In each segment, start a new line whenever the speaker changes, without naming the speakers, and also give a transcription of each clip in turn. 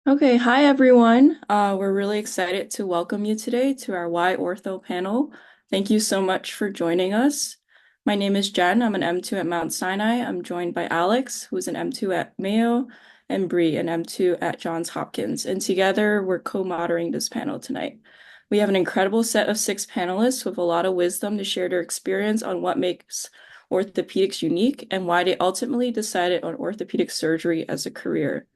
Okay, hi everyone. We're really excited to welcome you today to our Why Ortho panel. Thank you so much for joining us. My name is Jen. I'm an M2 at Mount Sinai. I'm joined by Alex, who's an M2 at Mayo, and Bree, an M2 at Johns Hopkins. And together, we're co-moderating this panel tonight. We have an incredible set of six panelists with a lot of wisdom to share their experience on what makes orthopedics unique and why they ultimately decided on orthopedic surgery as a career.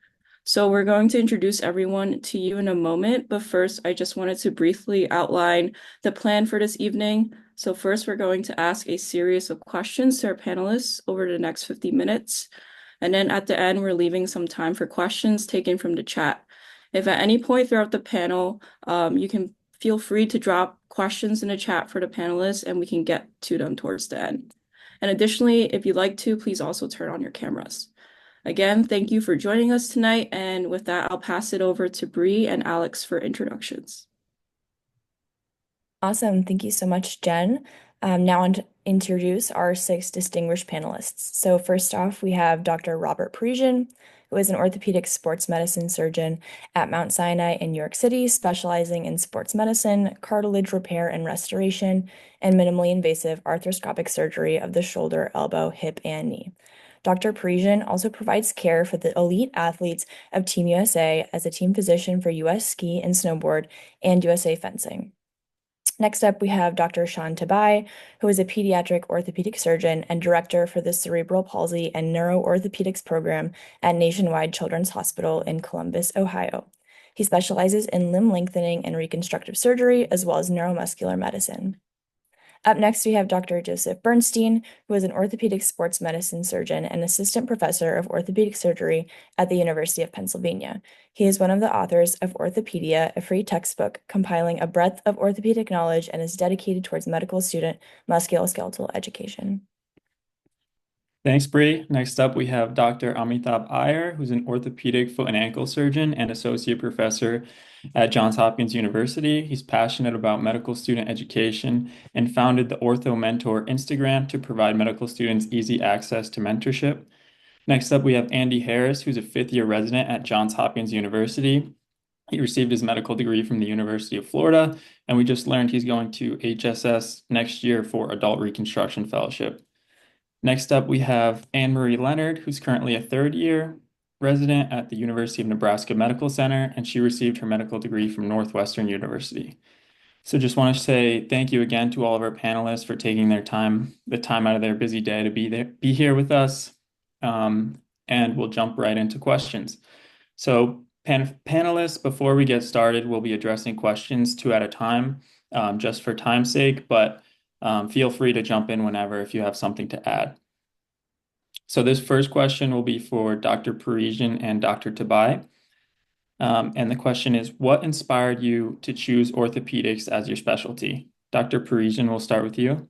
So we're going to introduce everyone to you in a moment, but first I just wanted to briefly outline the plan for this evening. So first we're going to ask a series of questions to our panelists over the next 50 minutes. And then at the end, we're leaving some time for questions taken from the chat. If at any point throughout the panel, you can feel free to drop questions in the chat for the panelists and we can get to them towards the end. And additionally, if you'd like to, please also turn on your cameras. Again, thank you for joining us tonight. And with that, I'll pass it over to Bree and Alex for introductions.
Awesome. Thank you so much, Jen. Now on to introduce our six distinguished panelists. So first off, we have Dr. Robert Parisian, who is an orthopedic sports medicine surgeon at Mount Sinai in New York City, specializing in sports medicine, cartilage repair and restoration, and minimally invasive arthroscopic surgery of the shoulder, elbow, hip, and knee. Dr. Parisian also provides care for the elite athletes of Team USA as a team physician for US ski and snowboard and USA fencing. Next up, we have Dr. Sean Tabai, who is a pediatric orthopedic surgeon and director for the Cerebral Palsy and Neuroorthopedics program at Nationwide Children's Hospital in Columbus, Ohio. He specializes in limb lengthening and reconstructive surgery, as well as neuromuscular medicine. Up next, we have Dr. Joseph Bernstein, who is an orthopedic sports medicine surgeon and assistant professor of orthopedic surgery at the University of Pennsylvania. He is one of the authors of Orthopedia, a free textbook compiling a breadth of orthopedic knowledge and is dedicated towards medical student musculoskeletal education.
Thanks, Bree. Next up, we have Dr. Amitabh Iyer, who's an orthopedic foot and ankle surgeon and associate professor at Johns Hopkins University. He's passionate about medical student education and founded the Ortho Mentor Instagram to provide medical students easy access to mentorship. Next up, we have Andy Harris, who's a fifth-year resident at Johns Hopkins University. He received his medical degree from the University of Florida, and we just learned he's going to HSS next year for adult reconstruction fellowship. Next up, we have Anne Marie Leonard, who's currently a third-year resident at the University of Nebraska Medical Center, and she received her medical degree from Northwestern University. So just want to say thank you again to all of our panelists for taking the time out of their busy day to be here with us. And we'll jump right into questions. So panelists, before we get started, we'll be addressing questions two at a time, just for time's sake, but feel free to jump in whenever if you have something to add. So this first question will be for Dr. Parisian and Dr. Tabai. And the question is, what inspired you to choose orthopedics as your specialty? Dr. Parisian, we'll start with you.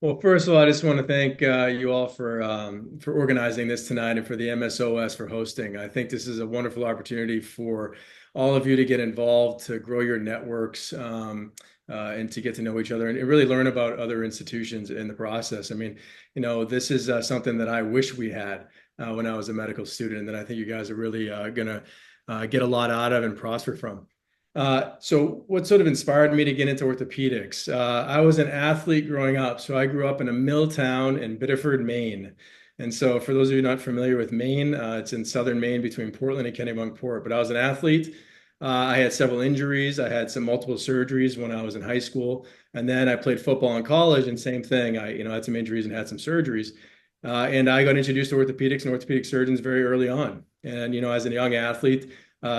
Well, first of all, I just want to thank you all for organizing this tonight and for the MSOS for hosting. I think this is a wonderful opportunity for all of you to get involved, to grow your networks, and to get to know each other and really learn about other institutions in the process. I mean, this is something that I wish we had when I was a medical student, and that I think you guys are really going to get a lot out of and prosper from. So what sort of inspired me to get into orthopedics? I was an athlete growing up. So I grew up in a mill town in Biddeford, Maine. And so for those of you not familiar with Maine, it's in southern Maine between Portland and Kennebunkport. But I was an athlete. I had several injuries. I had some multiple surgeries when I was in high school. And then I played football in college, and same thing. I had some injuries and had some surgeries. And I got introduced to orthopedics and orthopedic surgeons very early on. And, as a young athlete,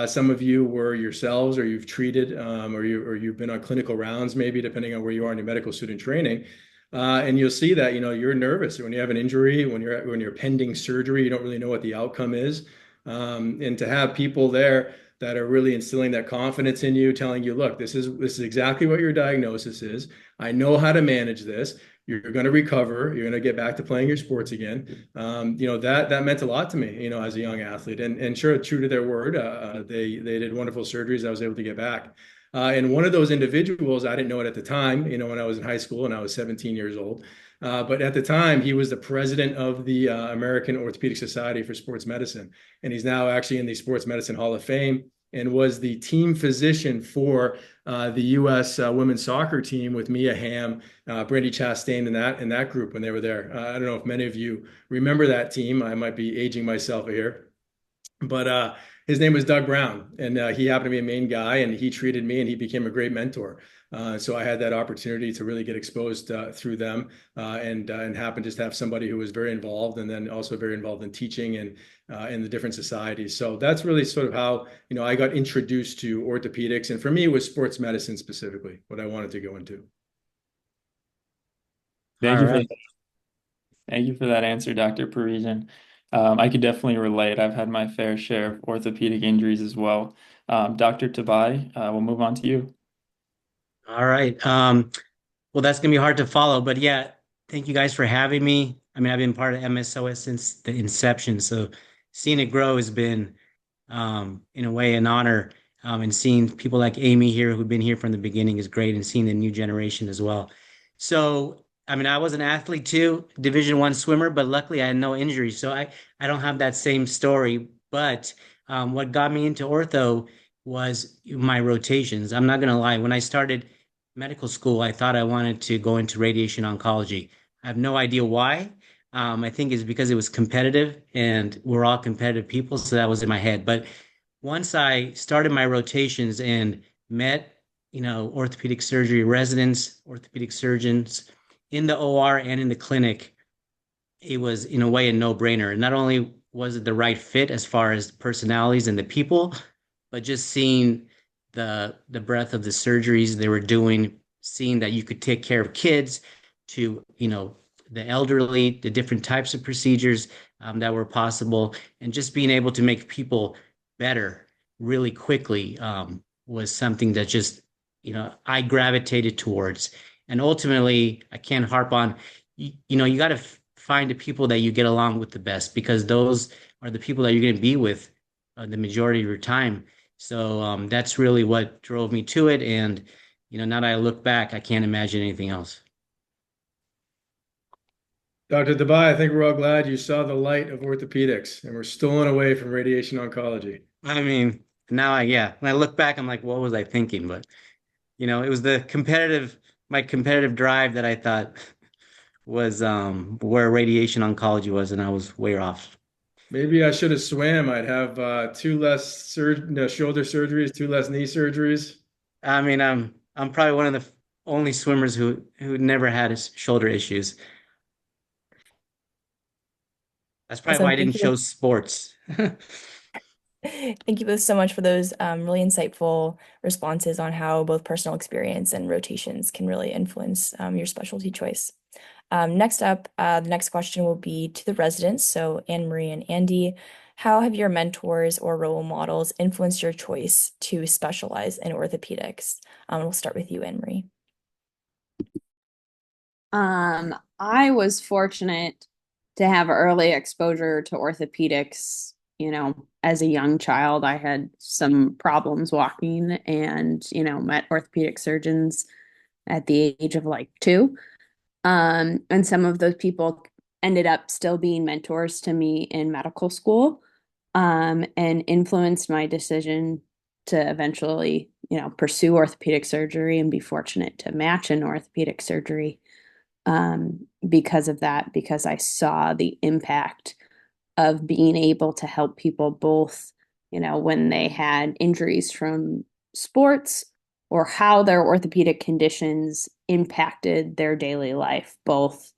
some of you were yourselves, or you've treated, or you've been on clinical rounds, maybe depending on where you are in your medical student training. And you'll see that, you're nervous when you have an injury, when you're pending surgery, you don't really know what the outcome is. And to have people there that are really instilling that confidence in you, telling you, look, this is exactly what your diagnosis is. I know how to manage this. You're going to recover. You're going to get back to playing your sports again. That meant a lot to me, as a young athlete. And sure, true to their word, they did wonderful surgeries. I was able to get back. And one of those individuals, I didn't know it at the time, when I was in high school and I was 17 years old. But at the time, he was the president of the American Orthopedic Society for Sports Medicine. And he's now actually in the Sports Medicine Hall of Fame and was the team physician for the U.S. Women's soccer team with Mia Hamm, Brandy Chastain, and that group when they were there. I don't know if many of you remember that team. I might be aging myself here. But his name was Doug Brown, and he happened to be a main guy, and he treated me, and he became a great mentor. So I had that opportunity to really get exposed through them, and happened just to have somebody who was very involved, and then also very involved in teaching and in the different societies. So that's really sort of how I got introduced to orthopedics, and for me, it was sports medicine specifically what I wanted to go into.
Thank
All
you for
right.
Thank you for that answer, Dr. Parisian. I could definitely relate. I've had my fair share of orthopedic injuries as well. Dr. Tabai, we'll move on to you.
All right. Well, that's gonna be hard to follow, but yeah, thank you guys for having me. I mean, I've been part of MSOS since the inception, so seeing it grow has been, in a way, an honor. And seeing people like Amy here who've been here from the beginning is great, and seeing the new generation as well. So, I mean, I was an athlete too, Division I swimmer, but luckily I had no injuries, so I don't have that same story. But what got me into ortho was my rotations. I'm not gonna lie, when I started medical school, I thought I wanted to go into radiation oncology. I have no idea why. I think it's because it was competitive and we're all competitive people. So that was in my head. But once I started my rotations and met, orthopedic surgery residents, orthopedic surgeons in the OR and in the clinic, it was in a way a no-brainer. And not only was it the right fit as far as personalities and the people, but just seeing the breadth of the surgeries they were doing, seeing that you could take care of kids to, the elderly, the different types of procedures that were possible, and just being able to make people better really quickly was something that just, I gravitated towards. And ultimately, I can't harp on, you got to find the people that you get along with the best, because those are the people that you're going to be with the majority of your time. So that's really what drove me to it. And, now that I look back, I can't imagine anything else.
Dr. Tabai, I think we're all glad you saw the light of orthopedics and we're stolen away from radiation oncology.
I mean, now yeah, when I look back, I'm like, what was I thinking? But, it was my competitive drive that I thought was where radiation oncology was, and I was way off.
Maybe I should have swam. I'd have two less shoulder surgeries, two less knee surgeries.
I mean, I'm probably one of the only swimmers who never had shoulder issues. That's probably why
Awesome.
I didn't choose sports.
Thank you both so much for those really insightful responses on how both personal experience and rotations can really influence your specialty choice. Next up, the next question will be to the residents. So Anne Marie and Andy, how have your mentors or role models influenced your choice to specialize in orthopedics? We'll start with you, Anne Marie.
I was fortunate to have early exposure to orthopedics. As a young child, I had some problems walking and, met orthopedic surgeons at the age of like 2. And some of those people ended up still being mentors to me in medical school, and influenced my decision to eventually, pursue orthopedic surgery and be fortunate to match an orthopedic surgery, because of that, because I saw the impact of being able to help people both, when they had injuries from sports or how their orthopedic conditions impacted their daily life, both,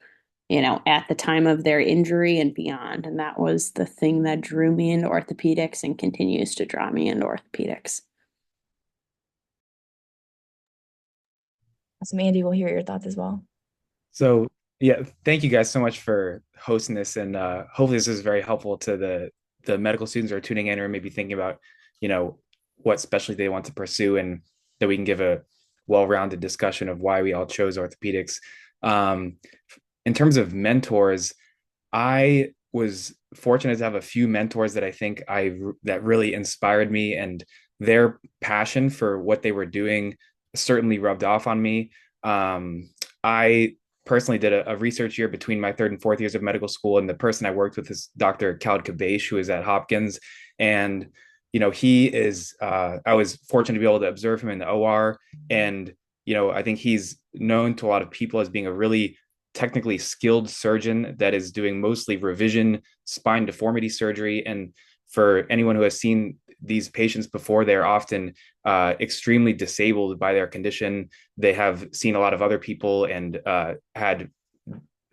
at the time of their injury and beyond. And that was the thing that drew me into orthopedics and continues to draw me into orthopedics.
Awesome, Andy, we'll hear your thoughts as well.
So yeah, thank you guys so much for hosting this, and hopefully this is very helpful to the medical students who are tuning in or maybe thinking about, what specialty they want to pursue, and that we can give a well-rounded discussion of why we all chose orthopedics. In terms of mentors, I was fortunate to have a few mentors that I think that really inspired me, and their passion for what they were doing certainly rubbed off on me. I personally did a research year between my third and fourth years of medical school, and the person I worked with is Dr. Khaled Kabash, who is at Hopkins, and he is. I was fortunate to be able to observe him in the OR, and I think he's known to a lot of people as being a really technically skilled surgeon that is doing mostly revision spine deformity surgery. And for anyone who has seen these patients before, they're often extremely disabled by their condition. They have seen a lot of other people and had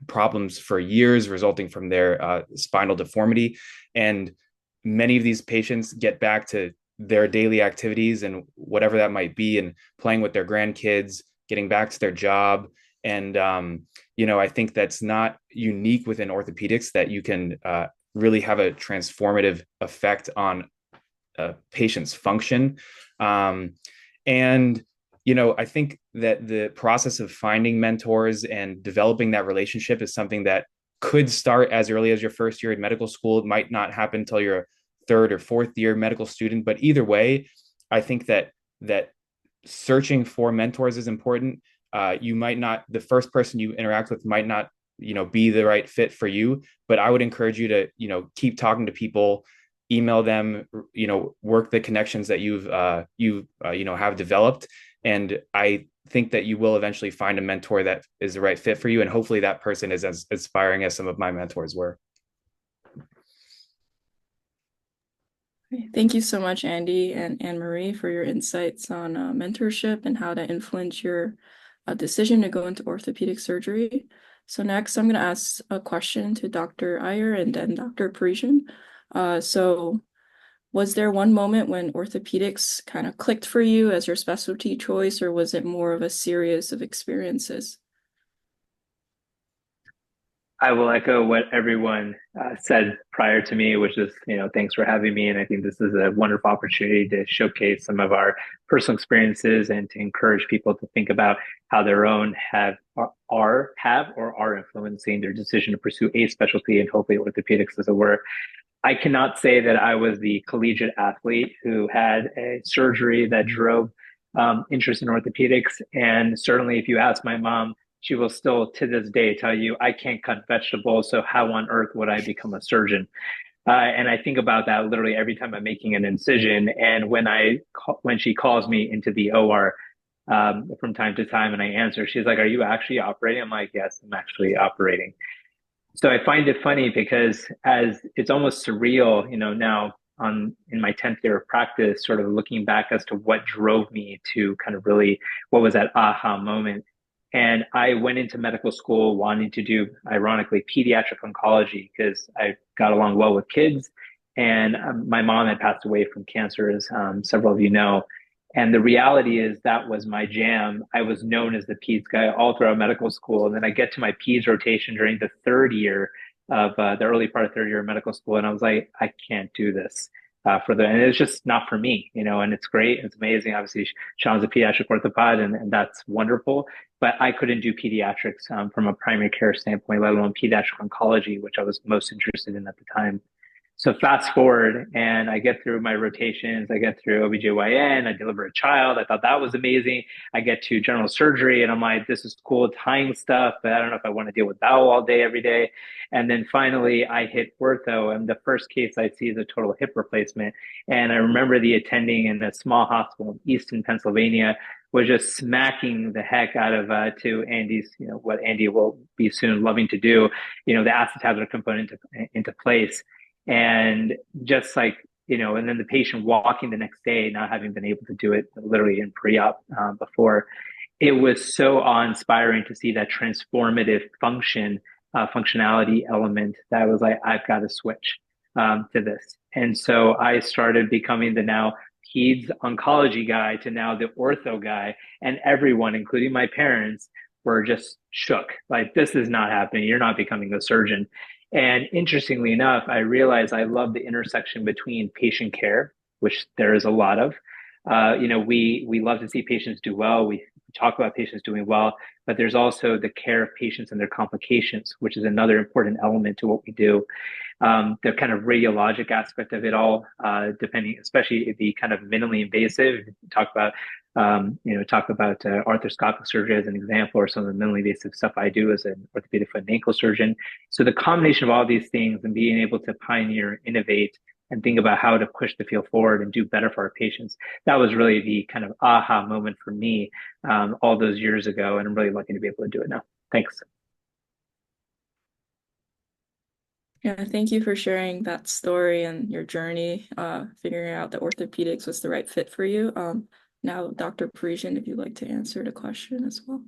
problems for years resulting from their spinal deformity. And many of these patients get back to their daily activities and whatever that might be, and playing with their grandkids, getting back to their job. And, I think that's not unique within orthopedics, that you can really have a transformative effect on a patient's function. And I think that the process of finding mentors and developing that relationship is something that could start as early as your first year in medical school. It might not happen until you're a third or fourth year medical student, but either way, I think that searching for mentors is important. You might not, the first person you interact with might not, be the right fit for you, but I would encourage you to, keep talking to people, email them, work the connections that you've have developed. And I think that you will eventually find a mentor that is the right fit for you. And hopefully that person is as inspiring as some of my mentors were.
Thank you so much, Andy and Anne-Marie, for your insights on mentorship and how to influence your decision to go into orthopedic surgery. So next, I'm going to ask a question to Dr. Iyer and then Dr. Parisian. So was there one moment when orthopedics kind of clicked for you as your specialty choice, or was it more of a series of experiences?
I will echo what everyone said prior to me, which is, thanks for having me. And I think this is a wonderful opportunity to showcase some of our personal experiences and to encourage people to think about how their own have or are influencing their decision to pursue a specialty, and hopefully orthopedics as it were. I cannot say that I was the collegiate athlete who had a surgery that drove interest in orthopedics. And certainly if you ask my mom, she will still to this day tell you, I can't cut vegetables, so how on earth would I become a surgeon? And I think about that literally every time I'm making an incision. And when she calls me into the OR from time to time and I answer, she's like, are you actually operating? I'm like, yes, I'm actually operating. So I find it funny because as it's almost surreal, now in my 10th year of practice, sort of looking back as to what drove me to kind of really, what was that aha moment? And I went into medical school wanting to do, ironically, pediatric oncology because I got along well with kids. And my mom had passed away from cancer, as several of you know. And the reality is that was my jam. I was known as the peds guy all throughout medical school. And then I get to my peds rotation during the third year of the early part of third year of medical school. And I was like, I can't do this and it's just not for me, and it's great. It's amazing. Obviously, Sean's a pediatric orthopod and that's wonderful, but I couldn't do pediatrics from a primary care standpoint, let alone pediatric oncology, which I was most interested in at the time. So fast forward and I get through my rotations, I get through OBGYN, I deliver a child. I thought that was amazing. I get to general surgery and I'm like, this is cool, tying stuff, but I don't know if I want to deal with bowel all day, every day. And then finally I hit ortho and the first case I see is a total hip replacement. And I remember the attending in a small hospital in Easton, Pennsylvania, was just smacking the heck out of to Andy's, what Andy will be soon loving to do, the acetabular component into place. And just like, and then the patient walking the next day, not having been able to do it literally in pre-op before, it was so awe-inspiring to see that transformative functionality element that was like, I've got to switch to this. And so I started becoming the now peds oncology guy to now the ortho guy, and everyone, including my parents, were just shook. Like, this is not happening. You're not becoming a surgeon. And interestingly enough, I realized I love the intersection between patient care, which there is a lot of. We love to see patients do well. We talk about patients doing well, but there's also the care of patients and their complications, which is another important element to what we do. The kind of radiologic aspect of it all, depending, especially the kind of minimally invasive, talk about talk about arthroscopic surgery as an example, or some of the minimally invasive stuff I do as an orthopedic foot and ankle surgeon. So the combination of all these things and being able to pioneer, innovate, and think about how to push the field forward and do better for our patients, that was really the kind of aha moment for me all those years ago. And I'm really lucky to be able to do it now. Thanks.
Yeah, thank you for sharing that story and your journey, figuring out that orthopedics was the right fit for you. Now, Dr. Parisian, if you'd like to answer the question as well.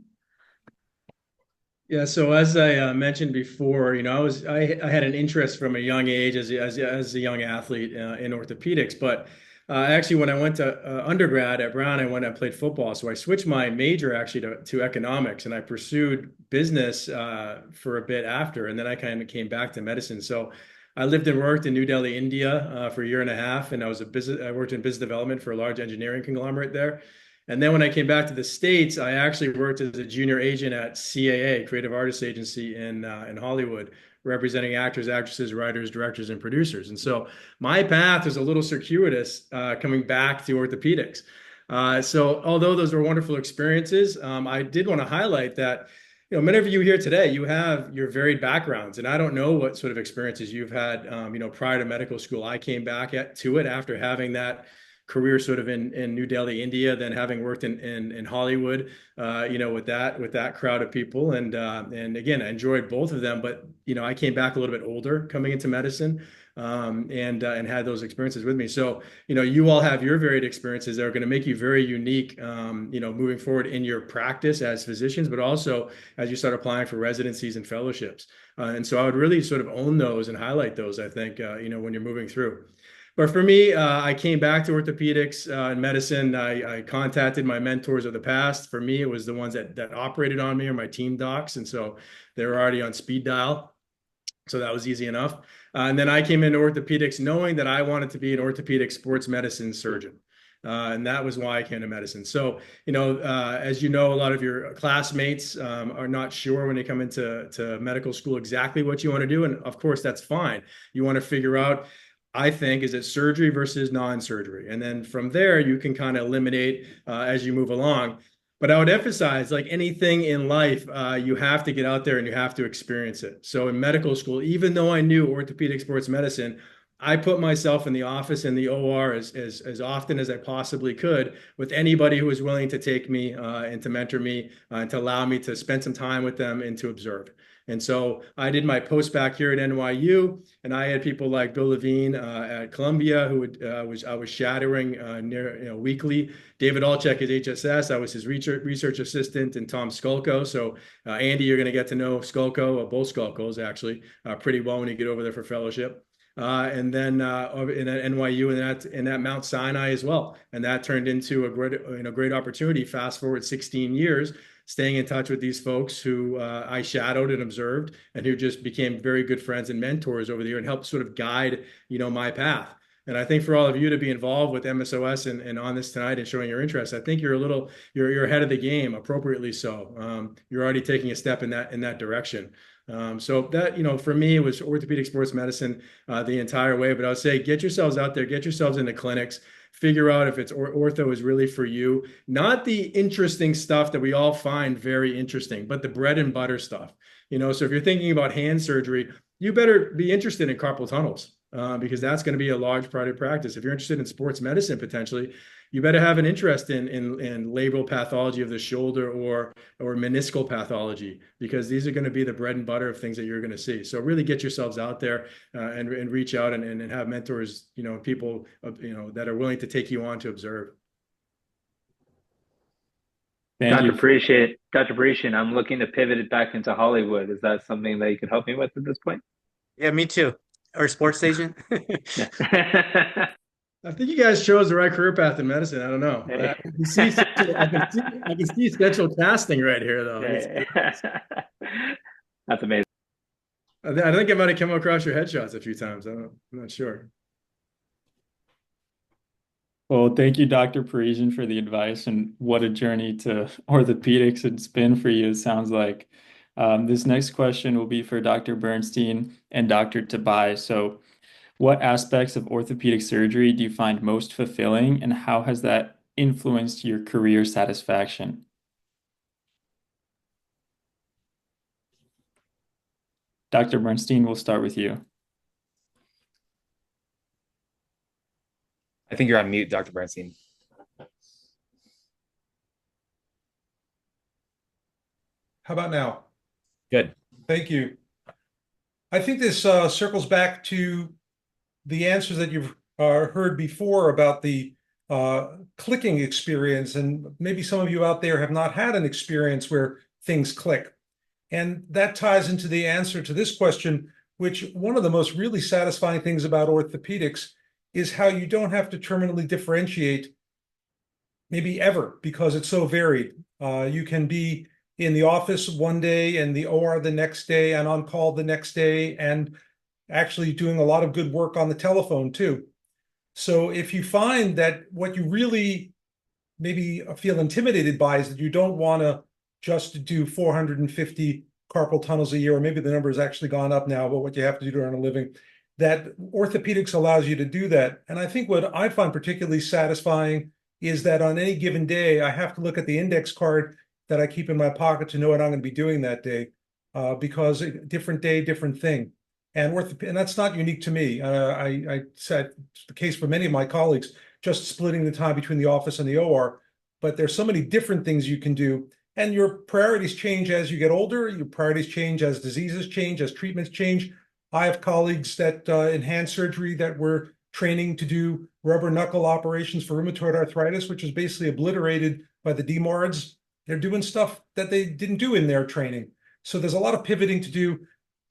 Yeah, so as I mentioned before, I had an interest from a young age as a young athlete in orthopedics, but actually when I went to undergrad at Brown, I played football, so I switched my major actually to economics, and I pursued business for a bit after, and then I kind of came back to medicine. So I lived and worked in New Delhi, India, for a year and a half, and I worked in business development for a large engineering conglomerate there. And then when I came back to the States, I actually worked as a junior agent at CAA, Creative Artists Agency in Hollywood, representing actors, actresses, writers, directors, and producers. And so my path was a little circuitous coming back to orthopedics. So although those were wonderful experiences, I did want to highlight that many of you here today, you have your varied backgrounds, and I don't know what sort of experiences you've had, prior to medical school. I came back to it after having that career sort of in New Delhi, India, then having worked in Hollywood, with that crowd of people, and again, I enjoyed both of them. But I came back a little bit older coming into medicine, and had those experiences with me. So you all have your varied experiences that are going to make you very unique, moving forward in your practice as physicians, but also as you start applying for residencies and fellowships. And so I would really sort of own those and highlight those, I think, when you're moving through. But for me, I came back to orthopedics and medicine. I contacted my mentors of the past. For me, it was the ones that operated on me, or my team docs. And so they were already on speed dial. So that was easy enough. And then I came into orthopedics knowing that I wanted to be an orthopedic sports medicine surgeon. And that was why I came to medicine. So, as you know, a lot of your classmates are not sure when they come into medical school exactly what you want to do. And of course, that's fine. You want to figure out, I think, is it surgery versus non-surgery? And then from there, you can kind of eliminate as you move along. But I would emphasize, like anything in life, you have to get out there and you have to experience it. So in medical school, even though I knew orthopedic sports medicine, I put myself in the office in the OR as often as I possibly could with anybody who was willing to take me and to mentor me and to allow me to spend some time with them and to observe. And so I did my post-bac here at NYU, and I had people like Bill Levine at Columbia, who I was shadowing weekly. David Alchek at HSS, I was his research assistant, and Tom Skulko. So Andy, you're going to get to know Skulko, both Skulkos actually, pretty well when you get over there for fellowship. And then in NYU and at Mount Sinai as well. And that turned into a great opportunity. Fast forward 16 years, staying in touch with these folks who I shadowed and observed, and who just became very good friends and mentors over the year and helped sort of guide, my path. And I think for all of you to be involved with MSOS and on this tonight and showing your interest, I think you're ahead of the game, appropriately so. You're already taking a step in that direction. So that, for me, it was orthopedic sports medicine the entire way. But I would say, get yourselves out there, get yourselves into clinics, figure out if it's ortho is really for you. Not the interesting stuff that we all find very interesting, but the bread and butter stuff. So if you're thinking about hand surgery, you better be interested in carpal tunnels. Because that's going to be a large part of practice. If you're interested in sports medicine, potentially, you better have an interest in labral pathology of the shoulder or meniscal pathology, because these are going to be the bread and butter of things that you're going to see. So really get yourselves out there and reach out and have mentors, people, that are willing to take you on to observe.
Thank you.
Dr. Parisian, I'm looking to pivot it back into Hollywood. Is that something that you could help me with at this point?
Yeah, me too. Or sports agent.
Yeah.
I think you guys chose the right career path in medicine. I don't know. I can see central casting right here, though.
That's amazing.
I think I might have come across your headshots a few times. I'm not sure.
Well, thank you, Dr. Parisian, for the advice, and what a journey to orthopedics it's been for you, it sounds like. This next question will be for Dr. Bernstein and Dr. Tabai. So what aspects of orthopedic surgery do you find most fulfilling, and how has that influenced your career satisfaction? Dr. Bernstein, we'll start with you.
I think you're on mute, Dr. Bernstein.
How about now?
Good.
Thank you. I think this circles back to the answers that you've heard before about the clicking experience, and maybe some of you out there have not had an experience where things click. And that ties into the answer to this question, which one of the most really satisfying things about orthopedics is how you don't have to terminally differentiate, maybe ever, because it's so varied. You can be in the office one day and the OR the next day and on call the next day, and actually doing a lot of good work on the telephone too. So if you find that what you really maybe feel intimidated by is that you don't want to just do 450 carpal tunnels a year, or maybe the number has actually gone up now, but what you have to do to earn a living, that orthopedics allows you to do that. And I think what I find particularly satisfying is that on any given day, I have to look at the index card that I keep in my pocket to know what I'm going to be doing that day, because a different day, different thing. And that's not unique to me. I said it's the case for many of my colleagues, just splitting the time between the office and the OR. But there's so many different things you can do. And your priorities change as you get older. Your priorities change as diseases change, as treatments change. I have colleagues that in hand surgery that were training to do rubber knuckle operations for rheumatoid arthritis, which is basically obliterated by the DMARDs. They're doing stuff that they didn't do in their training. So there's a lot of pivoting to do.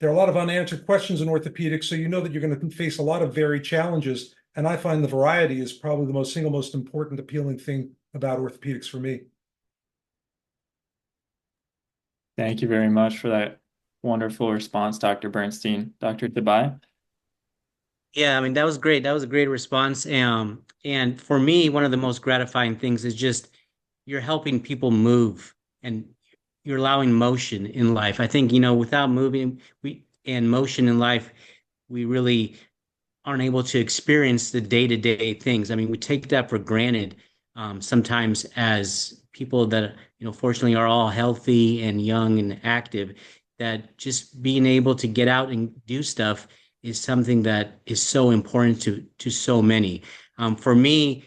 There are a lot of unanswered questions in orthopedics, so you know that you're going to face a lot of varied challenges. And I find the variety is probably the single most important appealing thing about orthopedics for me.
Thank you very much for that wonderful response, Dr. Bernstein. Dr. Tabai?
Yeah, I mean, that was great. That was a great response. And for me, one of the most gratifying things is just you're helping people move and you're allowing motion in life. I think, without moving and motion in life, we really aren't able to experience the day-to-day things. I mean, we take that for granted sometimes as people that, fortunately are all healthy and young and active, that just being able to get out and do stuff is something that is so important to so many. For me,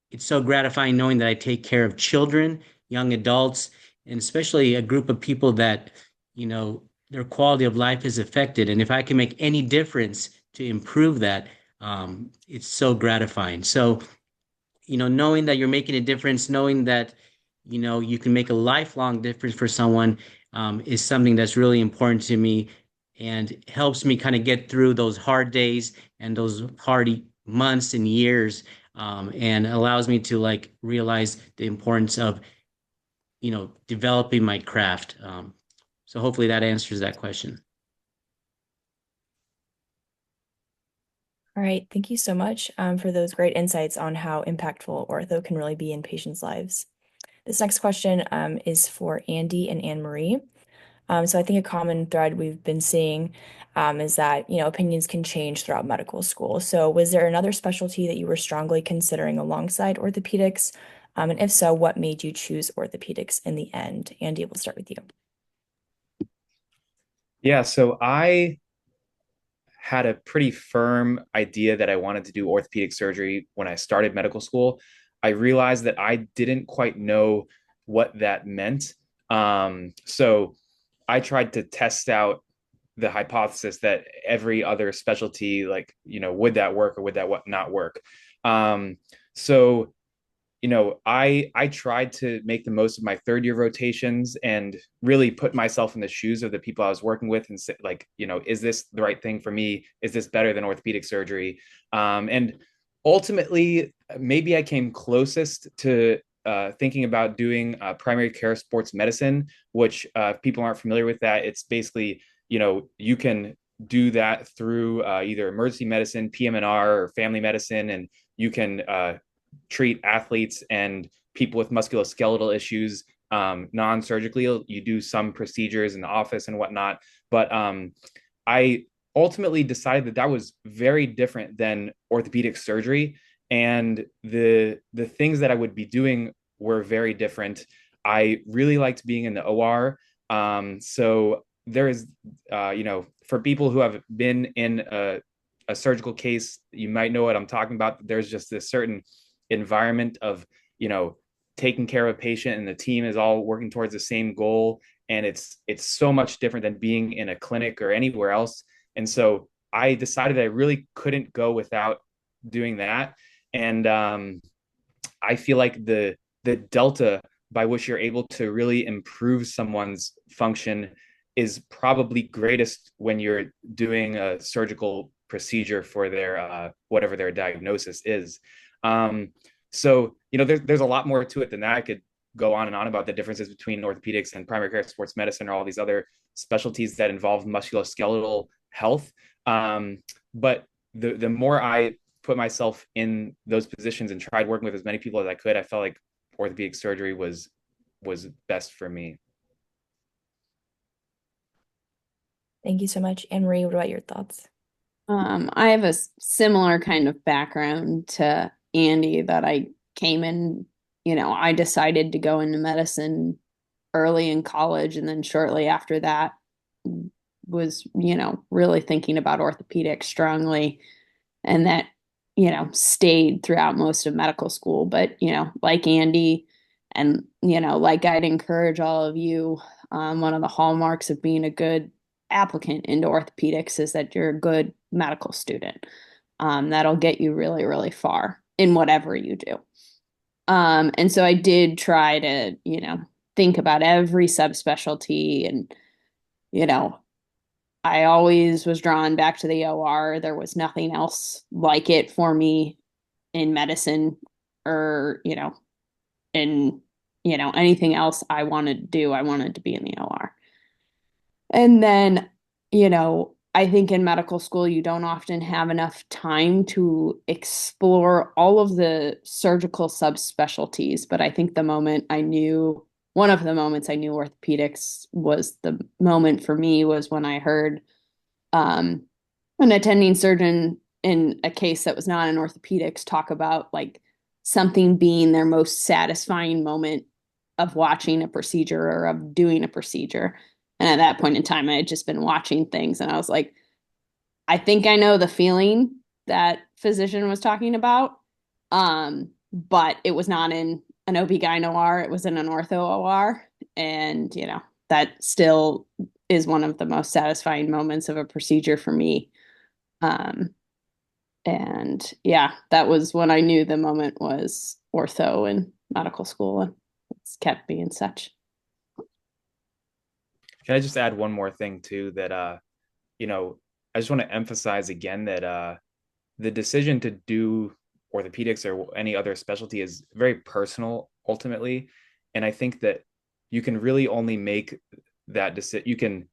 it's so gratifying knowing that I take care of children, young adults, and especially a group of people that, their quality of life is affected. And if I can make any difference to improve that, it's so gratifying. So, knowing that you're making a difference, knowing that, you can make a lifelong difference for someone, is something that's really important to me and helps me kind of get through those hard days and those hard months and years, and allows me to realize the importance of, developing my craft. So hopefully that answers that question.
All right, thank you so much for those great insights on how impactful ortho can really be in patients' lives. This next question is for Andy and Anne Marie. So I think a common thread we've been seeing is that, opinions can change throughout medical school. So was there another specialty that you were strongly considering alongside orthopedics? And if so, what made you choose orthopedics in the end? Andy, we'll start with you.
Yeah, so I had a pretty firm idea that I wanted to do orthopedic surgery when I started medical school. I realized that I didn't quite know what that meant. So I tried to test out the hypothesis that every other specialty, would that work or would that not work? So I tried to make the most of my third year rotations and really put myself in the shoes of the people I was working with and say, is this the right thing for me? Is this better than orthopedic surgery? And ultimately, maybe I came closest to thinking about doing primary care sports medicine, which if people aren't familiar with that, it's basically, you can do that through either emergency medicine, PM&R, or family medicine, and you can treat athletes and people with musculoskeletal issues non-surgically. You do some procedures in the office and whatnot, but I ultimately decided that was very different than orthopedic surgery. and the things that I would be doing were very different. I really liked being in the OR. So there is, for people who have been in a surgical case, you might know what I'm talking about. There's just this certain environment of, taking care of a patient, and the team is all working towards the same goal. And it's so much different than being in a clinic or anywhere else. And so I decided I really couldn't go without doing that. And I feel like the delta by which you're able to really improve someone's function is probably greatest when you're doing a surgical procedure for their whatever their diagnosis is. So there's a lot more to it than that. I could go on and on about the differences between orthopedics and primary care sports medicine, or all these other specialties that involve musculoskeletal health. But the more I put myself in those positions and tried working with as many people as I could, I felt like orthopedic surgery was best for me.
Thank you so much. Anne Marie, what about your thoughts?
I have a similar kind of background to Andy, that I came in, I decided to go into medicine early in college, and then shortly after that was, really thinking about orthopedics strongly, and that, stayed throughout most of medical school. But, like Andy, and, like I'd encourage all of you, one of the hallmarks of being a good applicant into orthopedics is that you're a good medical student. That'll get you really, really far in whatever you do. And so I did try to, think about every subspecialty, and, I always was drawn back to the OR. There was nothing else like it for me in medicine, or, in, anything else I wanted to do. I wanted to be in the OR. And then, I think in medical school, you don't often have enough time to explore all of the surgical subspecialties. But I think one of the moments I knew orthopedics was the moment for me was when I heard an attending surgeon in a case that was not in orthopedics talk about like something being their most satisfying moment of watching a procedure or of doing a procedure. And at that point in time, I had just been watching things, and I was like, I think I know the feeling that physician was talking about. But it was not in an OB-GYN OR, it was in an ortho OR. And, that still is one of the most satisfying moments of a procedure for me. And yeah, that was when I knew the moment was ortho in medical school, and it's kept being such.
Can I just add one more thing too, that I just want to emphasize again that the decision to do orthopedics or any other specialty is very personal ultimately. And I think that you can really only make that decision, you can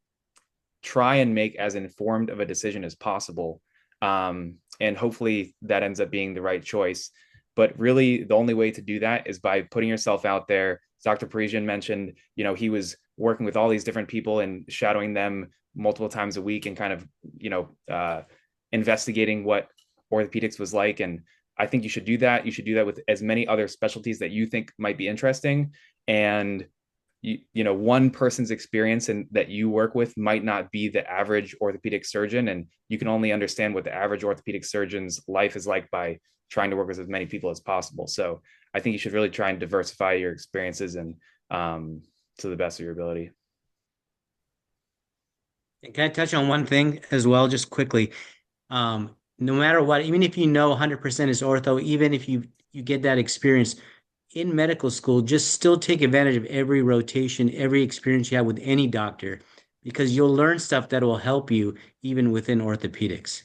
try and make as informed of a decision as possible. And hopefully that ends up being the right choice. But really, the only way to do that is by putting yourself out there. Dr. Parisian mentioned, he was working with all these different people and shadowing them multiple times a week, and kind of, investigating what orthopedics was like. And I think you should do that. You should do that with as many other specialties that you think might be interesting. And one person's experience and that you work with might not be the average orthopedic surgeon, and you can only understand what the average orthopedic surgeon's life is like by trying to work with as many people as possible. So I think you should really try and diversify your experiences, and to the best of your ability.
Can I touch on one thing as well, just quickly? No matter what, even if you know 100% is ortho, even if you get that experience in medical school, just still take advantage of every rotation, every experience you have with any doctor, because you'll learn stuff that will help you even within orthopedics.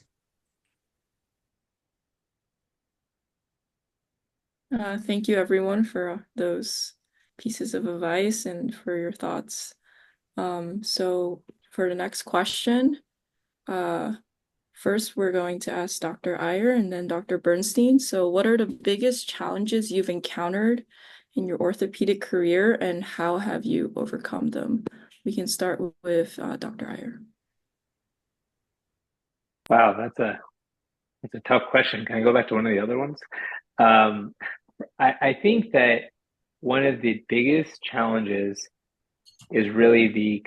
Thank you, everyone, for those pieces of advice and for your thoughts. So for the next question, first we're going to ask Dr. Iyer and then Dr. Bernstein. So what are the biggest challenges you've encountered in your orthopedic career, and how have you overcome them? We can start with Dr. Iyer.
Wow, that's It's a tough question. Can I go back to one of the other ones? Um, I think that one of the biggest challenges is really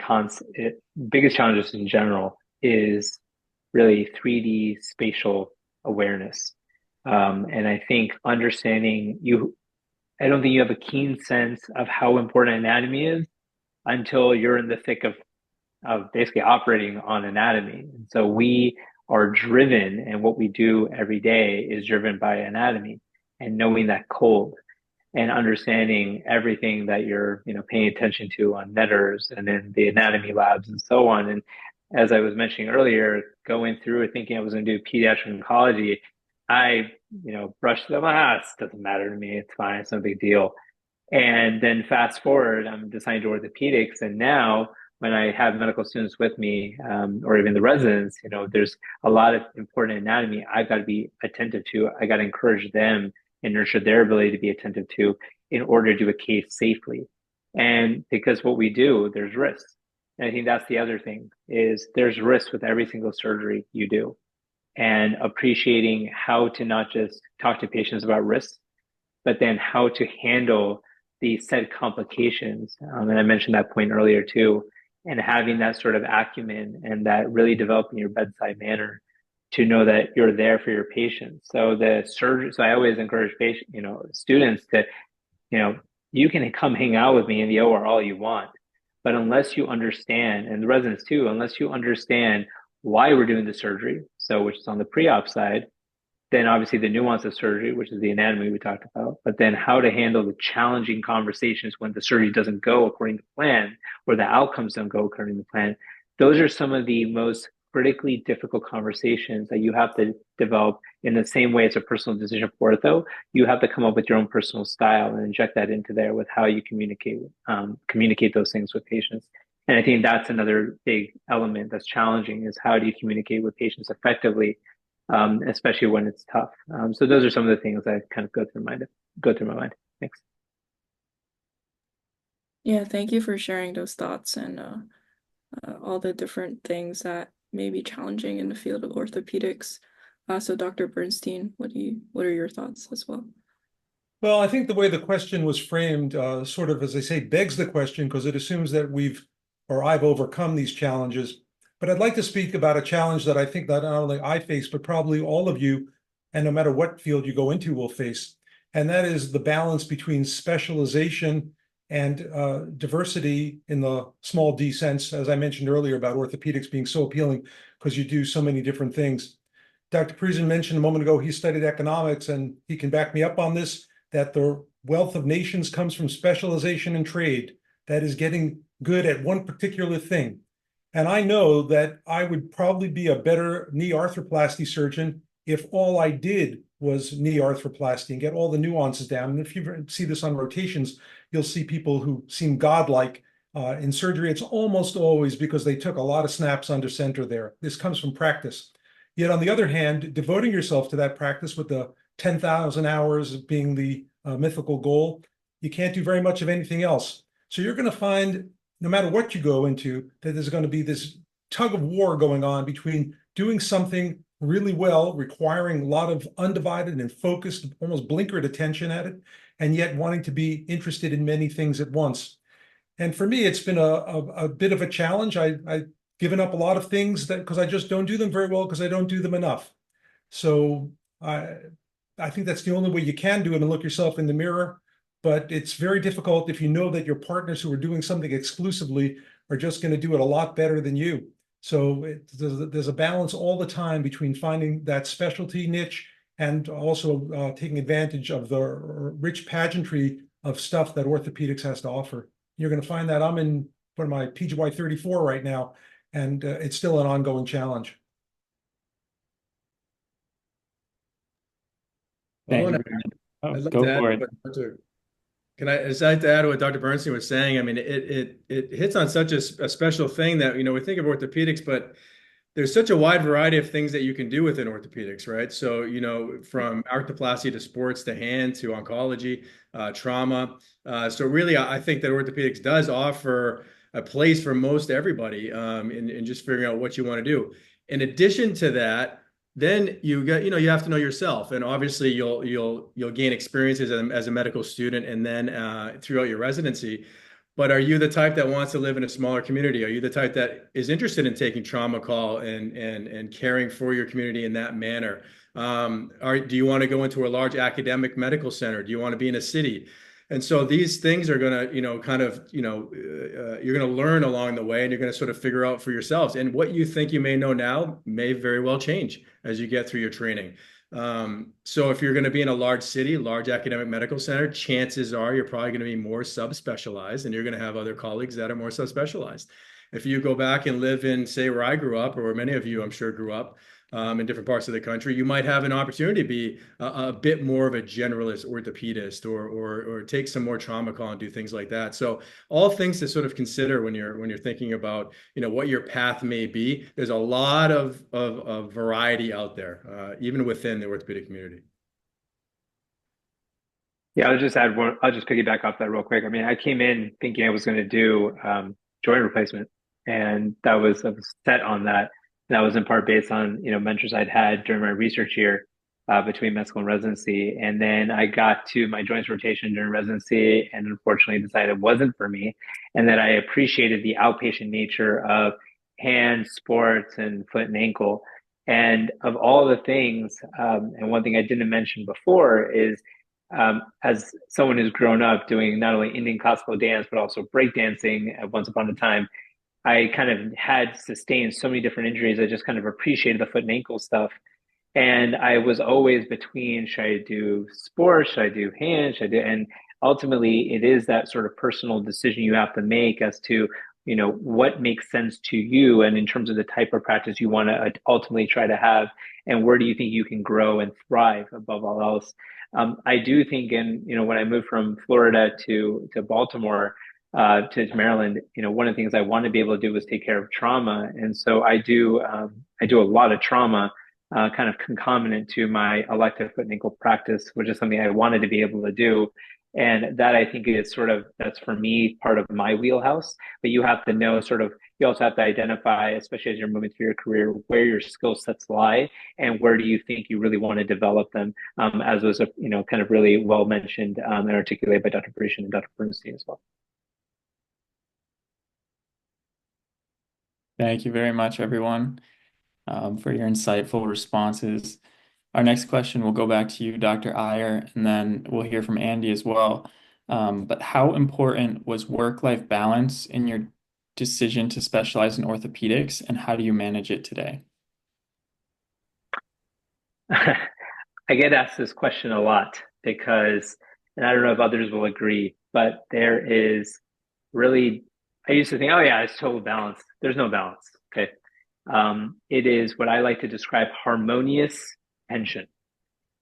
biggest challenges in general is really 3D spatial awareness. And I think I don't think you have a keen sense of how important anatomy is until you're in the thick of basically operating on anatomy. And so we are driven, and what we do every day is driven by anatomy and knowing that cold and understanding everything that you're, paying attention to on netters and in the anatomy labs and so on. And as I was mentioning earlier, going through it thinking I was going to do pediatric oncology, I, brushed them. It doesn't matter to me. It's fine. It's no big deal. And then fast forward, I'm deciding to orthopedics. And now when I have medical students with me, or even the residents, there's a lot of important anatomy I've got to be attentive to. I got to encourage them and nurture their ability to be attentive to in order to do a case safely. And because what we do, there's risks. And I think that's the other thing is there's risk with every single surgery you do and appreciating how to not just talk to patients about risks, but then how to handle the said complications. And I mentioned that point earlier too, and having that sort of acumen and that really developing your bedside manner to know that you're there for your patients. So so I always encourage students to, you can come hang out with me in the OR all you want, but unless you understand, and the residents too, unless you understand why we're doing the surgery, so which is on the pre-op side, then obviously the nuance of surgery, which is the anatomy we talked about, but then how to handle the challenging conversations when the surgery doesn't go according to plan or the outcomes don't go according to plan. Those are some of the most critically difficult conversations that you have to develop in the same way as a personal decision for ortho. You have to come up with your own personal style and inject that into there with how you communicate those things with patients. And I think that's another big element that's challenging is how do you communicate with patients effectively, especially when it's tough. So those are some of the things that kind of go through my mind. Thanks.
Yeah, thank you for sharing those thoughts and all the different things that may be challenging in the field of orthopedics. So Dr. Bernstein, what are your thoughts as well?
Well, I think the way the question was framed, sort of, as I say, begs the question because it assumes that I've overcome these challenges. But I'd like to speak about a challenge that I think that not only I face, but probably all of you, and no matter what field you go into, will face. And that is the balance between specialization and diversity in the small d sense, as I mentioned earlier about orthopedics being so appealing because you do so many different things. Dr. Priesen mentioned a moment ago he studied economics, and he can back me up on this, that the wealth of nations comes from specialization and trade. That is getting good at one particular thing. And I know that I would probably be a better knee arthroplasty surgeon if all I did was knee arthroplasty and get all the nuances down. And if you see this on rotations, you'll see people who seem godlike in surgery. It's almost always because they took a lot of snaps under center there. This comes from practice. Yet on the other hand, devoting yourself to that practice with the 10,000 hours being the mythical goal, you can't do very much of anything else. So you're going to find, no matter what you go into, that there's going to be this tug of war going on between doing something really well, requiring a lot of undivided and focused, almost blinkered attention at it, and yet wanting to be interested in many things at once. And for me, it's been a bit of a challenge. I've given up a lot of things because I just don't do them very well because I don't do them enough. So I think that's the only way you can do it and look yourself in the mirror. But it's very difficult if you know that your partners who are doing something exclusively are just going to do it a lot better than you. So there's a balance all the time between finding that specialty niche and also taking advantage of the rich pageantry of stuff that orthopedics has to offer. You're going to find that I'm in my PGY 34 right now, and it's still an ongoing challenge.
Thank you.
I'd like
Go
to
for
add
it.
Can I decide to add to what Dr. Bernstein was saying? I mean, it hits on such a special thing that, we think of orthopedics, but there's such a wide variety of things that you can do within orthopedics, right? So, from arthroplasty to sports to hand to oncology, trauma. So really, I think that orthopedics does offer a place for most everybody in just figuring out what you want to do. In addition to that, then you have to know yourself, and obviously you'll gain experiences as a medical student, and then throughout your residency. But are you the type that wants to live in a smaller community? Are you the type that is interested in taking trauma call and caring for your community in that manner? Do you want to go into a large academic medical center? Do you want to be in a city? And so these things are going to, you're going to learn along the way, and you're going to sort of figure out for yourselves. And what you think you may know now may very well change as you get through your training. So if you're going to be in a large city, large academic medical center, chances are you're probably going to be more subspecialized, and you're going to have other colleagues that are more subspecialized. If you go back and live in, say, where I grew up, or where many of you, I'm sure, grew up, in different parts of the country, you might have an opportunity to be a bit more of a generalist orthopedist, or take some more trauma call and do things like that. So all things to sort of consider when you're thinking about what your path may be. There's a lot of variety out there, even within the orthopedic community.
Yeah, I'll just add one. I'll just piggyback off that real quick. I mean, I came in thinking I was going to do joint replacement, and I was set on that. And that was in part based on mentors I'd had during my research year between med school and residency. And then I got to my joints rotation during residency, and unfortunately decided it wasn't for me. And that I appreciated the outpatient nature of hand sports and foot and ankle. And of all the things, and one thing I didn't mention before is as someone who's grown up doing not only Indian classical dance, but also breakdancing once upon a time, I kind of had sustained so many different injuries. I just kind of appreciated the foot and ankle stuff. And I was always between, should I do sports? Should I do hands? Should I do, and ultimately it is that sort of personal decision you have to make as to, what makes sense to you. And in terms of the type of practice you want to ultimately try to have, and where do you think you can grow and thrive above all else. I do think, when I moved from Florida to Baltimore, to Maryland, one of the things I want to be able to do was take care of trauma, and so I do a lot of trauma, kind of concomitant to my elective foot and ankle practice, which is something I wanted to be able to do. And that I think is that's for me part of my wheelhouse. But you have to know you also have to identify, especially as you're moving through your career, where your skill sets lie and where do you think you really want to develop them, as was kind of really well mentioned and articulated by Dr. Parisian and Dr. Bernstein as well.
Thank you very much, everyone, for your insightful responses. Our next question will go back to you, Dr. Iyer, and then we'll hear from Andy as well. But how important was work-life balance in your decision to specialize in orthopedics, and how do you manage it today?
I get asked this question a lot because, and I don't know if others will agree, but there is really, I used to think, oh yeah, it's total balance. There's no balance. Okay. It is what I like to describe harmonious tension.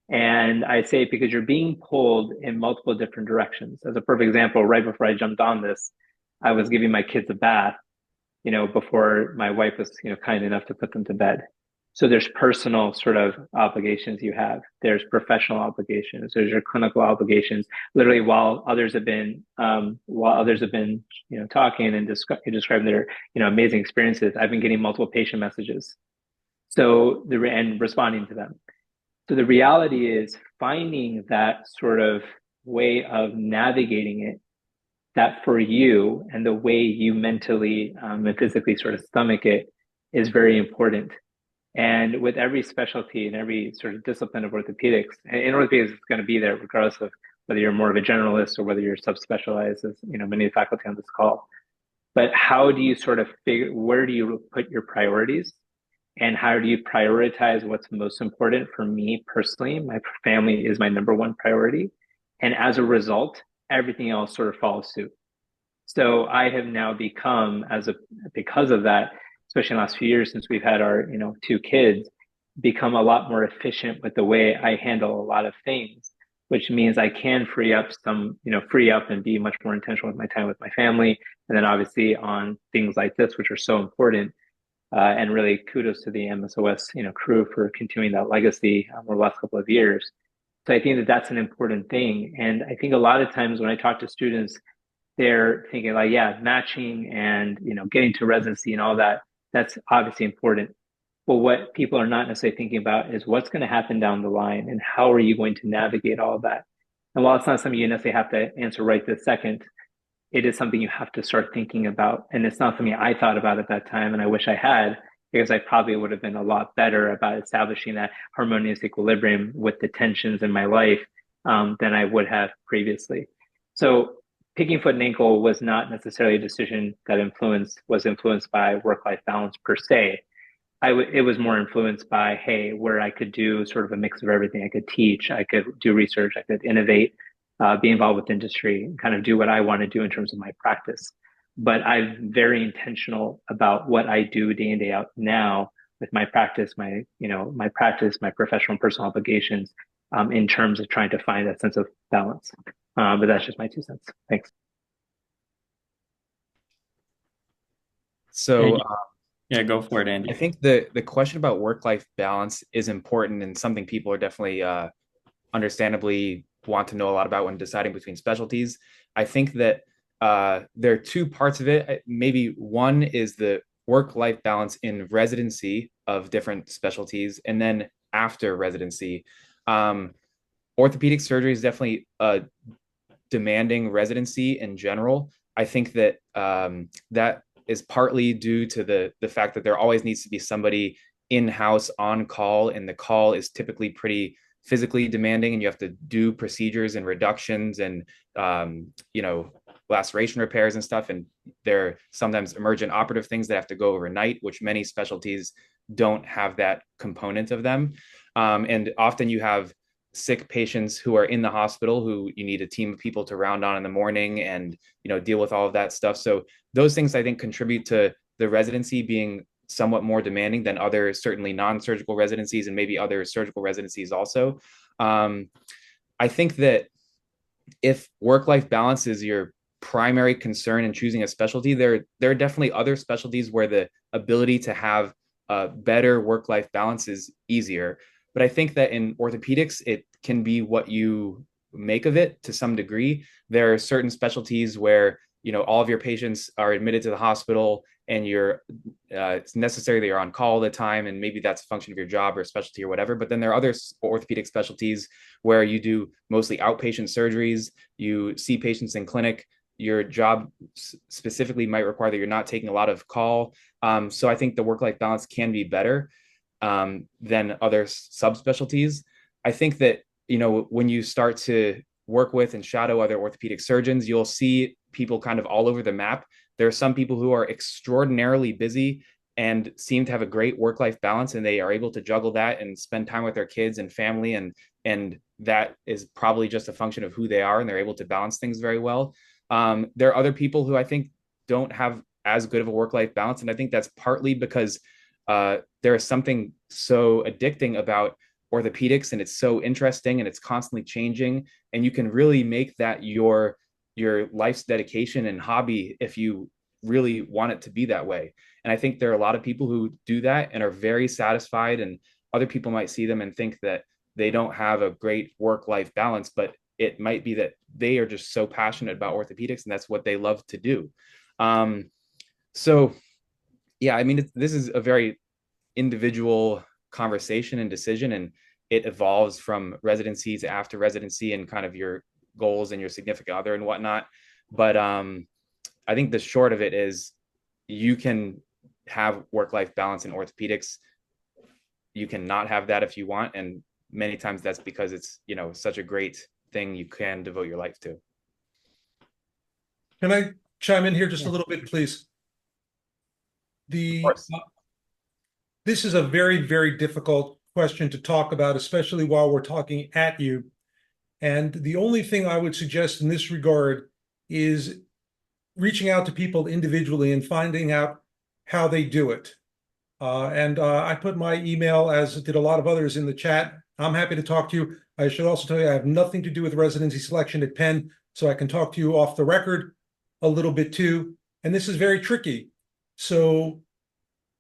And I say it because you're being pulled in multiple different directions. As a perfect example, right before I jumped on this, I was giving my kids a bath, before my wife was, kind enough to put them to bed. So there's personal sort of obligations you have. There's professional obligations. There's your clinical obligations. Literally, while others have been, talking and describing their, amazing experiences, I've been getting multiple patient messages. And responding to them. So the reality is finding that sort of way of navigating it that for you and the way you mentally and physically sort of stomach it is very important. And with every specialty and every sort of discipline of orthopedics, and in orthopedics, it's going to be there regardless of whether you're more of a generalist or whether you're subspecialized, as many of the faculty on this call. But how do you sort of figure, where do you put your priorities? And how do you prioritize what's most important for me personally? My family is my number one priority. And as a result, everything else sort of follows suit. So I have now become, because of that, especially in the last few years since we've had our, two kids, become a lot more efficient with the way I handle a lot of things, which means I can free up and be much more intentional with my time with my family. And then obviously on things like this, which are so important. And really kudos to the MSOS, crew for continuing that legacy over the last couple of years. So I think that that's an important thing. And I think a lot of times when I talk to students, they're thinking matching and, getting to residency and all that, that's obviously important. But what people are not necessarily thinking about is what's going to happen down the line and how are you going to navigate all of that. And while it's not something you necessarily have to answer right this second, it is something you have to start thinking about. And it's not something I thought about at that time. And I wish I had, because I probably would have been a lot better about establishing that harmonious equilibrium with the tensions in my life than I would have previously. So picking foot and ankle was not necessarily a decision that was influenced by work-life balance per se. It was more influenced by, hey, where I could do sort of a mix of everything. I could teach, I could do research, I could innovate, be involved with industry, and kind of do what I want to do in terms of my practice. But I'm very intentional about what I do day in, day out now with my practice, my professional and personal obligations, in terms of trying to find that sense of balance. But that's just my 2 cents. Thanks.
So
Yeah, go for it,
I
Andy.
think the question about work-life balance is important and something people are definitely understandably want to know a lot about when deciding between specialties. I think that there are two parts of it. Maybe one is the work-life balance in residency of different specialties, and then after residency. Orthopedic surgery is definitely a demanding residency in general. I think that that is partly due to the fact that there always needs to be somebody in-house on call, and the call is typically pretty physically demanding, and you have to do procedures and reductions and laceration repairs and stuff, and there are sometimes emergent operative things that have to go overnight, which many specialties don't have that component of them. And often you have sick patients who are in the hospital who you need a team of people to round on in the morning and deal with all of that stuff. So those things I think contribute to the residency being somewhat more demanding than other certainly non-surgical residencies and maybe other surgical residencies also. I think that if work-life balance is your primary concern in choosing a specialty, there are definitely other specialties where the ability to have a better work-life balance is easier. But I think that in orthopedics, it can be what you make of it to some degree. There are certain specialties where all of your patients are admitted to the hospital and it's necessary that you're on call all the time, and maybe that's a function of your job or specialty or whatever. But then there are other orthopedic specialties where you do mostly outpatient surgeries, you see patients in clinic, your job specifically might require that you're not taking a lot of call. So I think the work-life balance can be better than other subspecialties. I think that when you start to work with and shadow other orthopedic surgeons, you'll see people kind of all over the map. There are some people who are extraordinarily busy and seem to have a great work-life balance, and they are able to juggle that and spend time with their kids and family, and that is probably just a function of who they are, and they're able to balance things very well. There are other people who I think don't have as good of a work-life balance, and I think that's partly because there is something so addicting about orthopedics, and it's so interesting and it's constantly changing, and you can really make that your life's dedication and hobby if you really want it to be that way. And I think there are a lot of people who do that and are very satisfied, and other people might see them and think that they don't have a great work-life balance, but it might be that they are just so passionate about orthopedics and that's what they love to do. So yeah, I mean, this is a very individual conversation and decision, and it evolves from residency to after residency and kind of your goals and your significant other and whatnot. But I think the short of it is you can have work-life balance in orthopedics. You can not have that if you want, and many times that's because it's such a great thing you can devote your life to.
Can I chime in here just a little bit, please? This is a very, very difficult question to talk about, especially while we're talking at you. And the only thing I would suggest in this regard is reaching out to people individually and finding out how they do it. I put my email, as did a lot of others, in the chat. I'm happy to talk to you. I should also tell you I have nothing to do with residency selection at Penn, so I can talk to you off the record a little bit too. And this is very tricky. So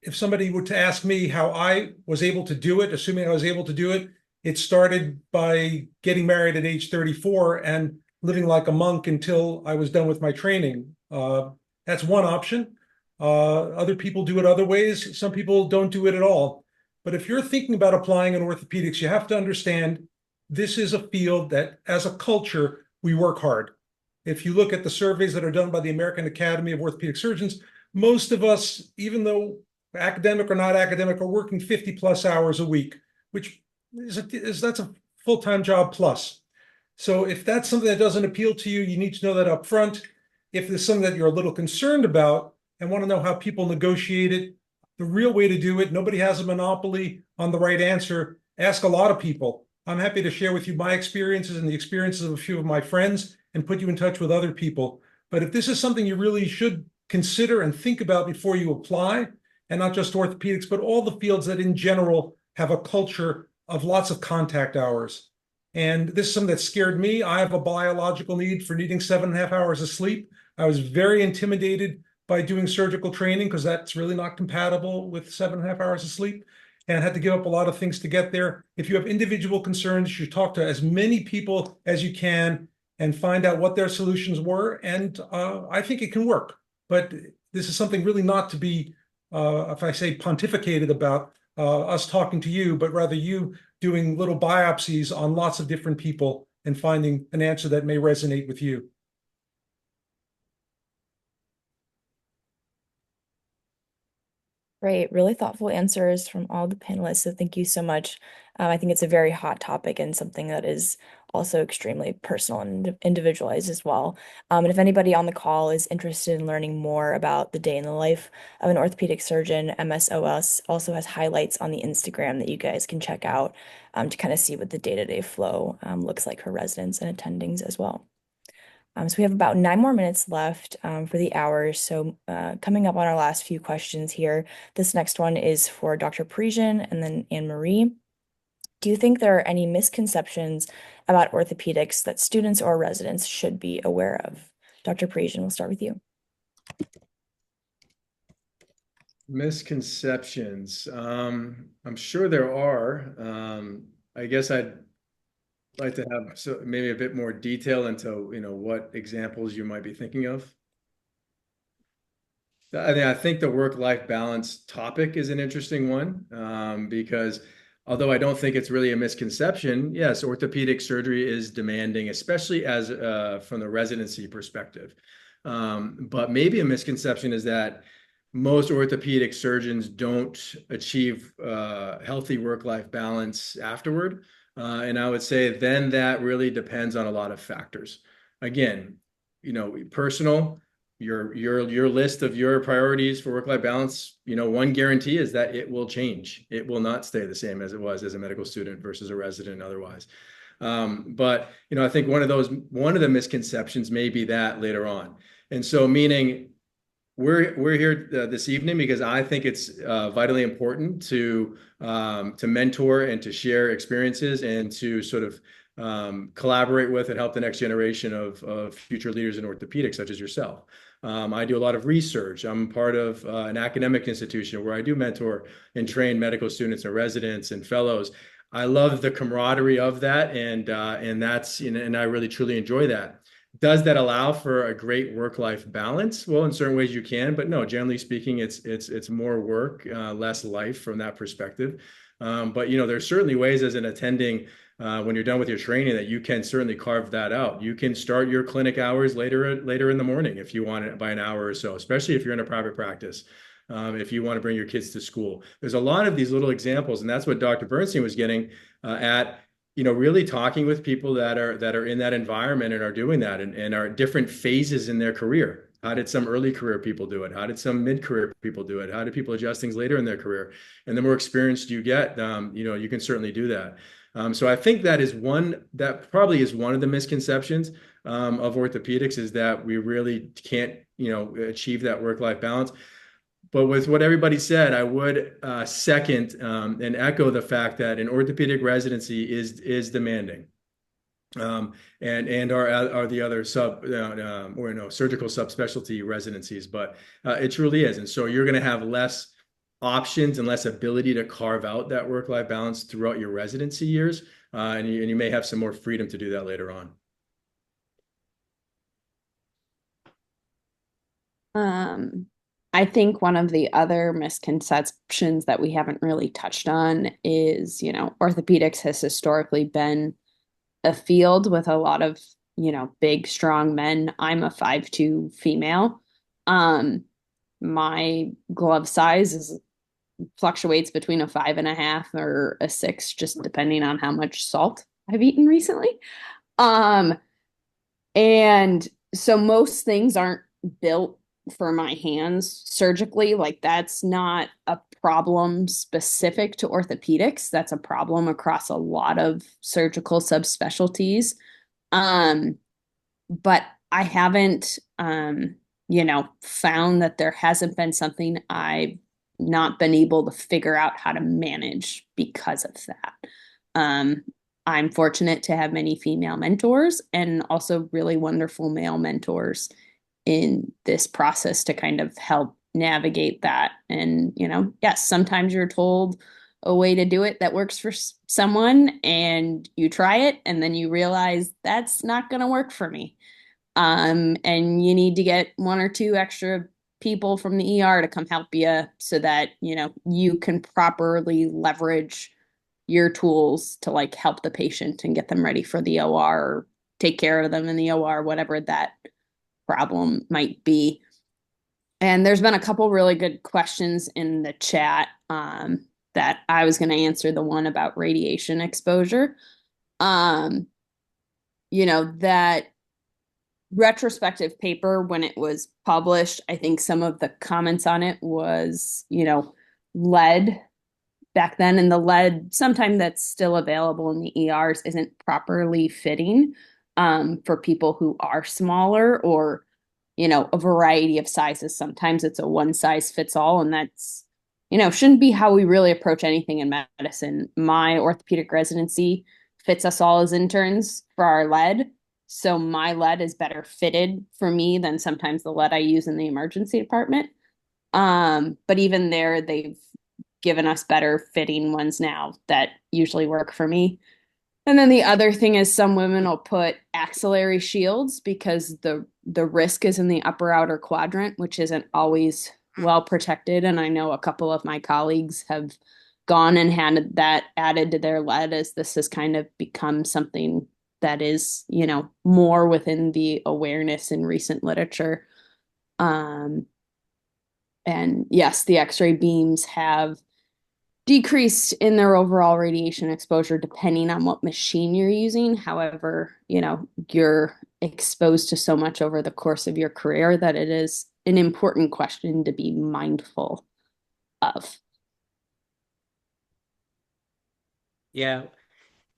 if somebody were to ask me how I was able to do it, assuming I was able to do it, it started by getting married at age 34 and living like a monk until I was done with my training. That's one option. Other people do it other ways. Some people don't do it at all. But if you're thinking about applying in orthopedics, you have to understand this is a field that, as a culture, we work hard. If you look at the surveys that are done by the American Academy of Orthopedic Surgeons, most of us, even though academic or not academic, are working 50 plus hours a week, which that's a full-time job plus. So if that's something that doesn't appeal to you, you need to know that up front. If there's something that you're a little concerned about and want to know how people negotiate it, the real way to do it, nobody has a monopoly on the right answer. Ask a lot of people. I'm happy to share with you my experiences and the experiences of a few of my friends and put you in touch with other people. But if this is something you really should consider and think about before you apply, and not just orthopedics, but all the fields that in general have a culture of lots of contact hours. And this is something that scared me. I have a biological need for needing 7.5 hours of sleep. I was very intimidated by doing surgical training because that's really not compatible with 7.5 hours of sleep, and had to give up a lot of things to get there. If you have individual concerns, you should talk to as many people as you can and find out what their solutions were. And I think it can work. But this is something really not to be, if I say pontificated about us talking to you, but rather you doing little biopsies on lots of different people and finding an answer that may resonate with you.
Great, really thoughtful answers from all the panelists. So thank you so much. I think it's a very hot topic and something that is also extremely personal and individualized as well. And if anybody on the call is interested in learning more about the day in the life of an orthopedic surgeon, MSOS also has highlights on the Instagram that you guys can check out to kind of see what the day-to-day flow looks like for residents and attendings as well. So we have about 9 more minutes left for the hour. So coming up on our last few questions here, this next one is for Dr. Parisian and then Anne-Marie. Do you think there are any misconceptions about orthopedics that students or residents should be aware of? Dr. Parisian, we'll start with you.
Misconceptions. I'm sure there are. I guess I'd like to have maybe a bit more detail into what examples you might be thinking of. I think the work-life balance topic is an interesting one, because although I don't think it's really a misconception, yes, orthopedic surgery is demanding, especially as from the residency perspective. But maybe a misconception is that most orthopedic surgeons don't achieve healthy work-life balance afterward. And I would say then that really depends on a lot of factors. Again, personal, your list of your priorities for work-life balance, one guarantee is that it will change. It will not stay the same as it was as a medical student versus a resident otherwise. But I think one of the misconceptions may be that later on. And so meaning we're here this evening because I think it's vitally important to mentor and to share experiences and to sort of collaborate with and help the next generation of future leaders in orthopedics, such as yourself. I do a lot of research. I'm part of an academic institution where I do mentor and train medical students and residents and fellows. I love the camaraderie of that, and that's and I really truly enjoy that. Does that allow for a great work-life balance? Well, in certain ways you can, but no, generally speaking, it's more work, less life from that perspective. But there's certainly ways as an attending when you're done with your training that you can certainly carve that out. You can start your clinic hours later in the morning if you want it by an hour or so, especially if you're in a private practice. If you want to bring your kids to school, there's a lot of these little examples, and that's what Dr. Bernstein was getting at. Really talking with people that are in that environment and are doing that and are at different phases in their career. How did some early career people do it? How did some mid-career people do it? How did people adjust things later in their career? And the more experienced you get, you can certainly do that. So I think that probably is one of the misconceptions of orthopedics, is that we really can't, achieve that work-life balance. But with what everybody said, I would second and echo the fact that an orthopedic residency is demanding, and are the other surgical subspecialty residencies. But it truly is, and so you're going to have less options and less ability to carve out that work-life balance throughout your residency years, and you may have some more freedom to do that later on.
I think one of the other misconceptions that we haven't really touched on is, orthopedics has historically been a field with a lot of, big, strong men. I'm a 5'2" female. Um, my glove size fluctuates between a 5.5 or a 6, just depending on how much salt I've eaten recently. Um, and so most things aren't built for my hands surgically. Like that's not a problem specific to orthopedics. That's a problem across a lot of surgical subspecialties. Um, but I haven't, found that there hasn't been something I've not been able to figure out how to manage because of that. Um, I'm fortunate to have many female mentors and also really wonderful male mentors in this process to kind of help navigate that. And, yes, sometimes you're told a way to do it that works for someone and you try it and then you realize that's not going to work for me. And you need to get one or two extra people from the ER to come help you so that, you can properly leverage your tools to like help the patient and get them ready for the OR or take care of them in the OR, whatever that problem might be. And there's been a couple really good questions in the chat that I was going to answer, the one about radiation exposure. That retrospective paper, when it was published, I think some of the comments on it was, lead back then, and the lead sometimes that's still available in the ERs isn't properly fitting for people who are smaller or, a variety of sizes. Sometimes it's a one size fits all, and that's, shouldn't be how we really approach anything in medicine. My orthopedic residency fits us all as interns for our lead. So my lead is better fitted for me than sometimes the lead I use in the emergency department. But even there, they've given us better fitting ones now that usually work for me. And then the other thing is some women will put axillary shields because the risk is in the upper outer quadrant, which isn't always well protected. And I know a couple of my colleagues have gone and had that added to their lead as this has kind of become something that is, more within the awareness in recent literature. And yes, the X-ray beams have decreased in their overall radiation exposure depending on what machine you're using. However, you're exposed to so much over the course of your career that it is an important question to be mindful of.
Yeah.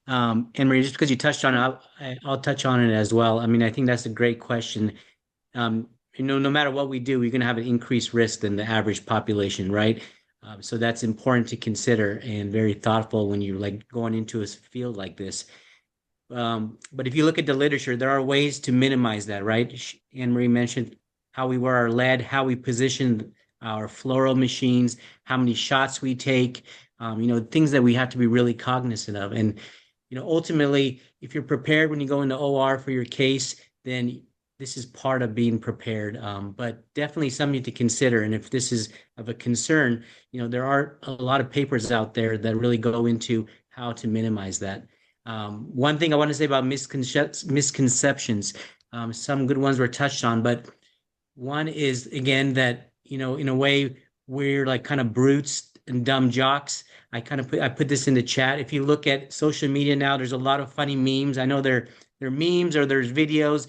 And Marie, just because you touched on it, I'll touch on it as well. I mean, I think that's a great question. No matter what we do, we're going to have an increased risk than the average population, right? So that's important to consider and very thoughtful when you're like going into a field like this. But if you look at the literature, there are ways to minimize that, right? Anne Marie mentioned how we wear our lead, how we position our fluoro machines, how many shots we take, things that we have to be really cognizant of. And, ultimately, if you're prepared when you go into OR for your case, then this is part of being prepared, but definitely something to consider. And if this is of a concern, there are a lot of papers out there that really go into how to minimize that. One thing I want to say about misconceptions, some good ones were touched on, but one is again that, in a way we're like kind of brutes and dumb jocks. I put this in the chat. If you look at social media now, there's a lot of funny memes. I know they're memes or there's videos,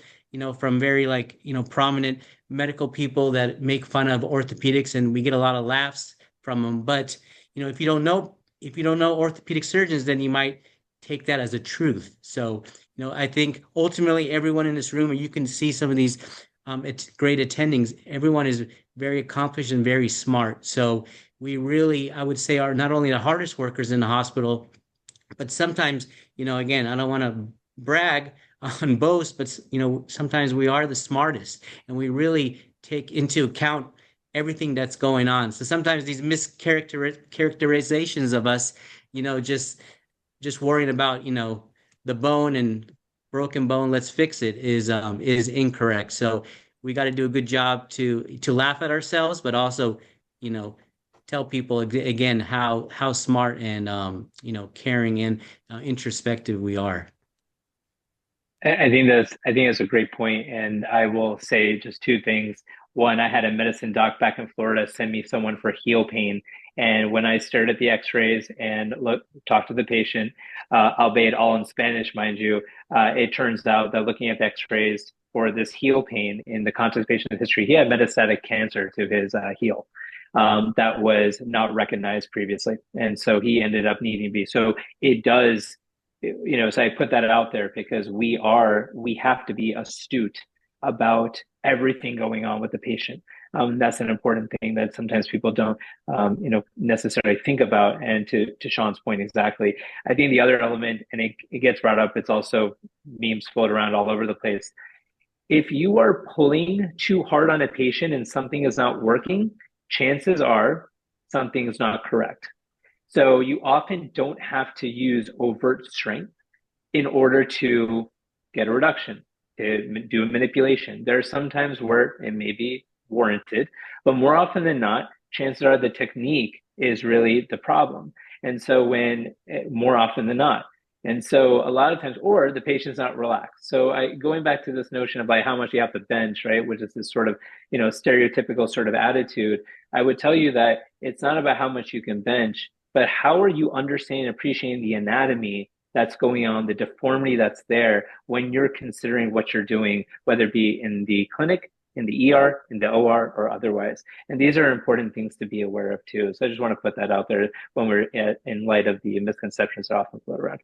from very like, prominent medical people that make fun of orthopedics, and we get a lot of laughs from them. But, if you don't know orthopedic surgeons, then you might take that as a truth. So, I think ultimately everyone in this room, and you can see some of these it's great attendings. Everyone is very accomplished and very smart. So we really, I would say, are not only the hardest workers in the hospital, but sometimes, again, I don't want to brag on boast, but sometimes we are the smartest, and we really take into account everything that's going on. So sometimes these mischaracterizations of us, just worrying about, the bone and broken bone, let's fix it, is incorrect. So we got to do a good job to laugh at ourselves, but also, you know, tell people again how smart and caring and introspective we are.
I think that's a great point, and I will say just two things. One, I had a medicine doc back in Florida send me someone for heel pain, and when I stared at the X-rays and talked to the patient, albeit all in Spanish, mind you, it turns out that looking at the X-rays for this heel pain in the context of patient's history, he had metastatic cancer to his heel. That was not recognized previously, and so he ended up needing to be. So it does, so I put that out there because we have to be astute about everything going on with the patient. That's an important thing that sometimes people don't, necessarily think about. And to Sean's point, exactly. I think the other element, and it gets brought up, it's also memes float around all over the place. If you are pulling too hard on a patient and something is not working, chances are something is not correct. So you often don't have to use overt strength in order to get a reduction, to do a manipulation. There are some times where it may be warranted, but more often than not, chances are the technique is really the problem. And so more often than not. And so a lot of times, or the patient's not relaxed. So going back to this notion of like how much you have to bench, right? Which is this sort of, stereotypical sort of attitude. I would tell you that it's not about how much you can bench, but how are you understanding and appreciating the anatomy that's going on, the deformity that's there when you're considering what you're doing, whether it be in the clinic, in the ER, in the OR, or otherwise. And these are important things to be aware of too. So I just want to put that out there when in light of the misconceptions that often float around.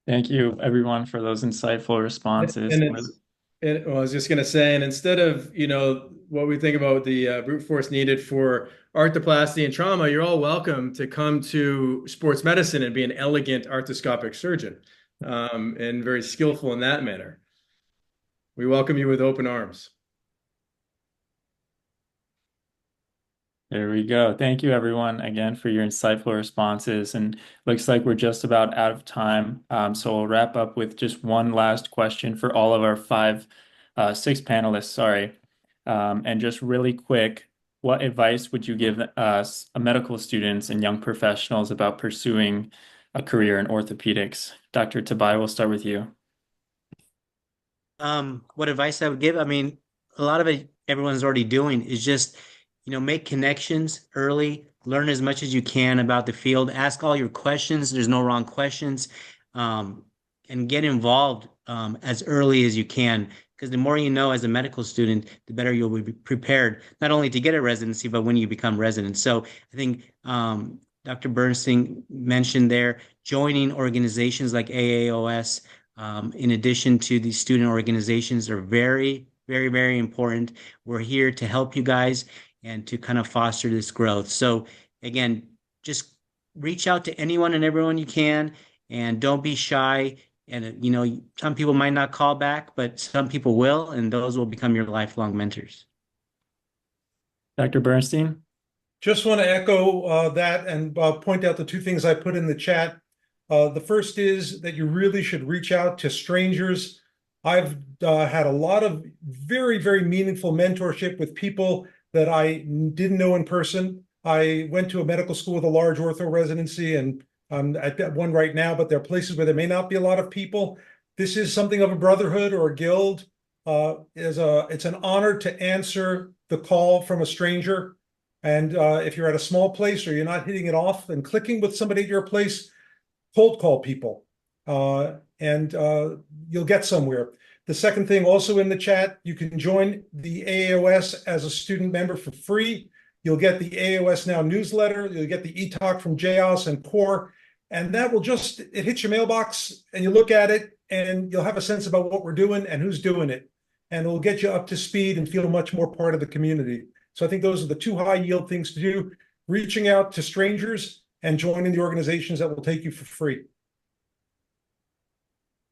Thank you, everyone, for those insightful responses.
I was just going to say, and instead of, what we think about the brute force needed for arthroplasty and trauma, you're all welcome to come to sports medicine and be an elegant arthroscopic surgeon, and very skillful in that manner. We welcome you with open arms.
There we go. Thank you, everyone, again, for your insightful responses. And looks like we're just about out of time. So we'll wrap up with just one last question for all of our six panelists, sorry. And just really quick, what advice would you give medical students and young professionals about pursuing a career in orthopedics? Dr. Tabai, we'll start with you.
What advice I would give? I mean, a lot of it everyone's already doing is just, make connections early, learn as much as you can about the field, ask all your questions. There's no wrong questions, and get involved as early as you can. Because the more you know as a medical student, the better you'll be prepared, not only to get a residency, but when you become resident. So I think Dr. Bernstein mentioned there, joining organizations like AAOS, in addition to the student organizations, are very, very, very important. We're here to help you guys and to kind of foster this growth. So again, just reach out to anyone and everyone you can, and don't be shy. And some people might not call back, but some people will, and those will become your lifelong mentors.
Dr. Bernstein?
Just want to echo that and point out the two things I put in the chat. The first is that you really should reach out to strangers. I've had a lot of very, very meaningful mentorship with people that I didn't know in person. I went to a medical school with a large ortho residency, and I'm at one right now, but there are places where there may not be a lot of people. This is something of a brotherhood or a guild. It's an honor to answer the call from a stranger. And if you're at a small place or you're not hitting it off and clicking with somebody at your place, cold call people, and you'll get somewhere. The second thing, also in the chat, you can join the AAOS as a student member for free. You'll get the AAOS Now newsletter. You'll get the e-talk from JAOS and CORE, and that will it hits your mailbox, and you look at it, and you'll have a sense about what we're doing and who's doing it, and it'll get you up to speed and feel much more part of the community. So I think those are the two high yield things to do: reaching out to strangers and joining the organizations that will take you for free.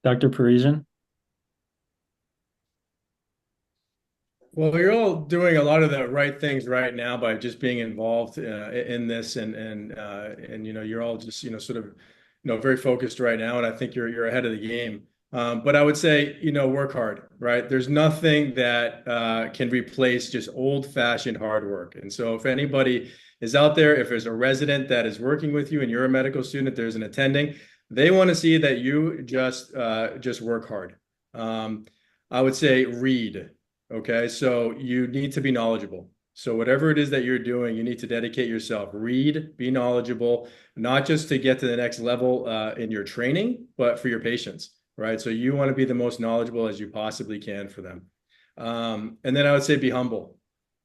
Dr. Parisian?
Well, you're all doing a lot of the right things right now by just being involved in this, and you're all just sort of very focused right now, and I think you're ahead of the game. But I would say, work hard, right? There's nothing that can replace just old-fashioned hard work. And so if anybody is out there, if there's a resident that is working with you and you're a medical student, there's an attending, they want to see that you just work hard. I would say read. Okay, so you need to be knowledgeable. So whatever it is that you're doing, you need to dedicate yourself. Read, be knowledgeable, not just to get to the next level in your training, but for your patients, right? So you want to be the most knowledgeable as you possibly can for them. And then I would say be humble.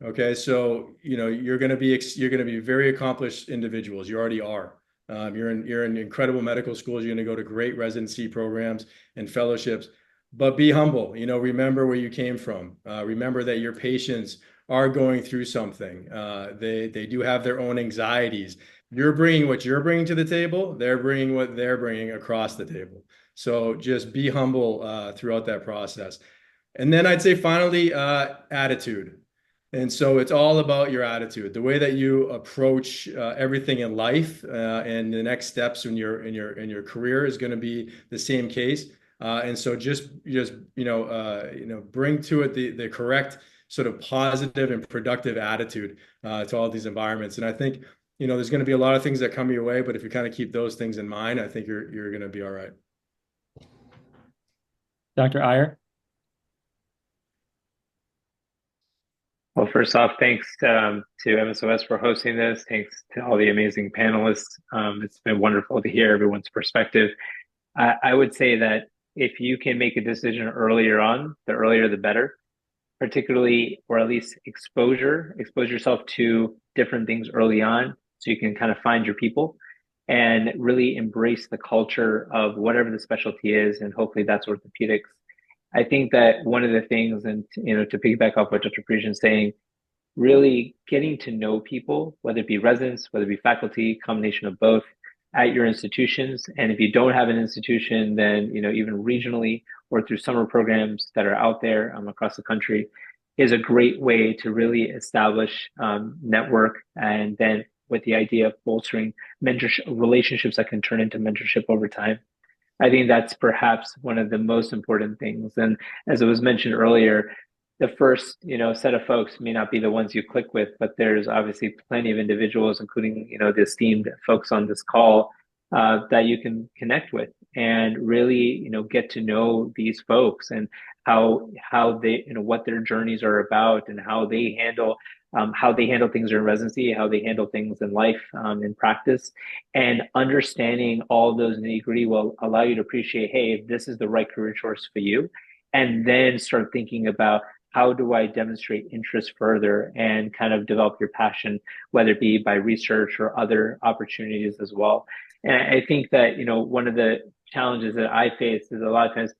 Okay, so you're going to be very accomplished individuals. You already are. You're in incredible medical schools. You're going to go to great residency programs and fellowships, but be humble. Remember where you came from. Remember that your patients are going through something. They do have their own anxieties. You're bringing what you're bringing to the table. They're bringing what they're bringing across the table. So just be humble throughout that process. And then I'd say finally, attitude. And so it's all about your attitude, the way that you approach everything in life, and the next steps in your career is going to be the same case. And so just bring to it the correct sort of positive and productive attitude to all these environments. And I think there's going to be a lot of things that come your way, but if you kind of keep those things in mind, I think you're going to be all right.
Dr. Iyer?
Well, first off, thanks to MSOS for hosting this. Thanks to all the amazing panelists. It's been wonderful to hear everyone's perspective. I would say that if you can make a decision earlier on, the earlier the better, particularly, or at least expose yourself to different things early on so you can kind of find your people and really embrace the culture of whatever the specialty is. And hopefully that's orthopedics. I think that one of the things, and to piggyback off what Dr. Parisian is saying, really getting to know people, whether it be residents, whether it be faculty, combination of both at your institutions. And if you don't have an institution, then, even regionally or through summer programs that are out there across the country is a great way to really establish network. And then with the idea of bolstering mentorship relationships that can turn into mentorship over time. I think that's perhaps one of the most important things. And as it was mentioned earlier, the first, set of folks may not be the ones you click with, but there's obviously plenty of individuals, including, the esteemed folks on this call, that you can connect with and really, get to know these folks and how they, what their journeys are about and how they handle things in residency, how they handle things in life, in practice, and understanding all those nitty gritty will allow you to appreciate, hey, if this is the right career choice for you, and then start thinking about how do I demonstrate interest further and kind of develop your passion, whether it be by research or other opportunities as well. And I think that, one of the challenges that I face is a lot of times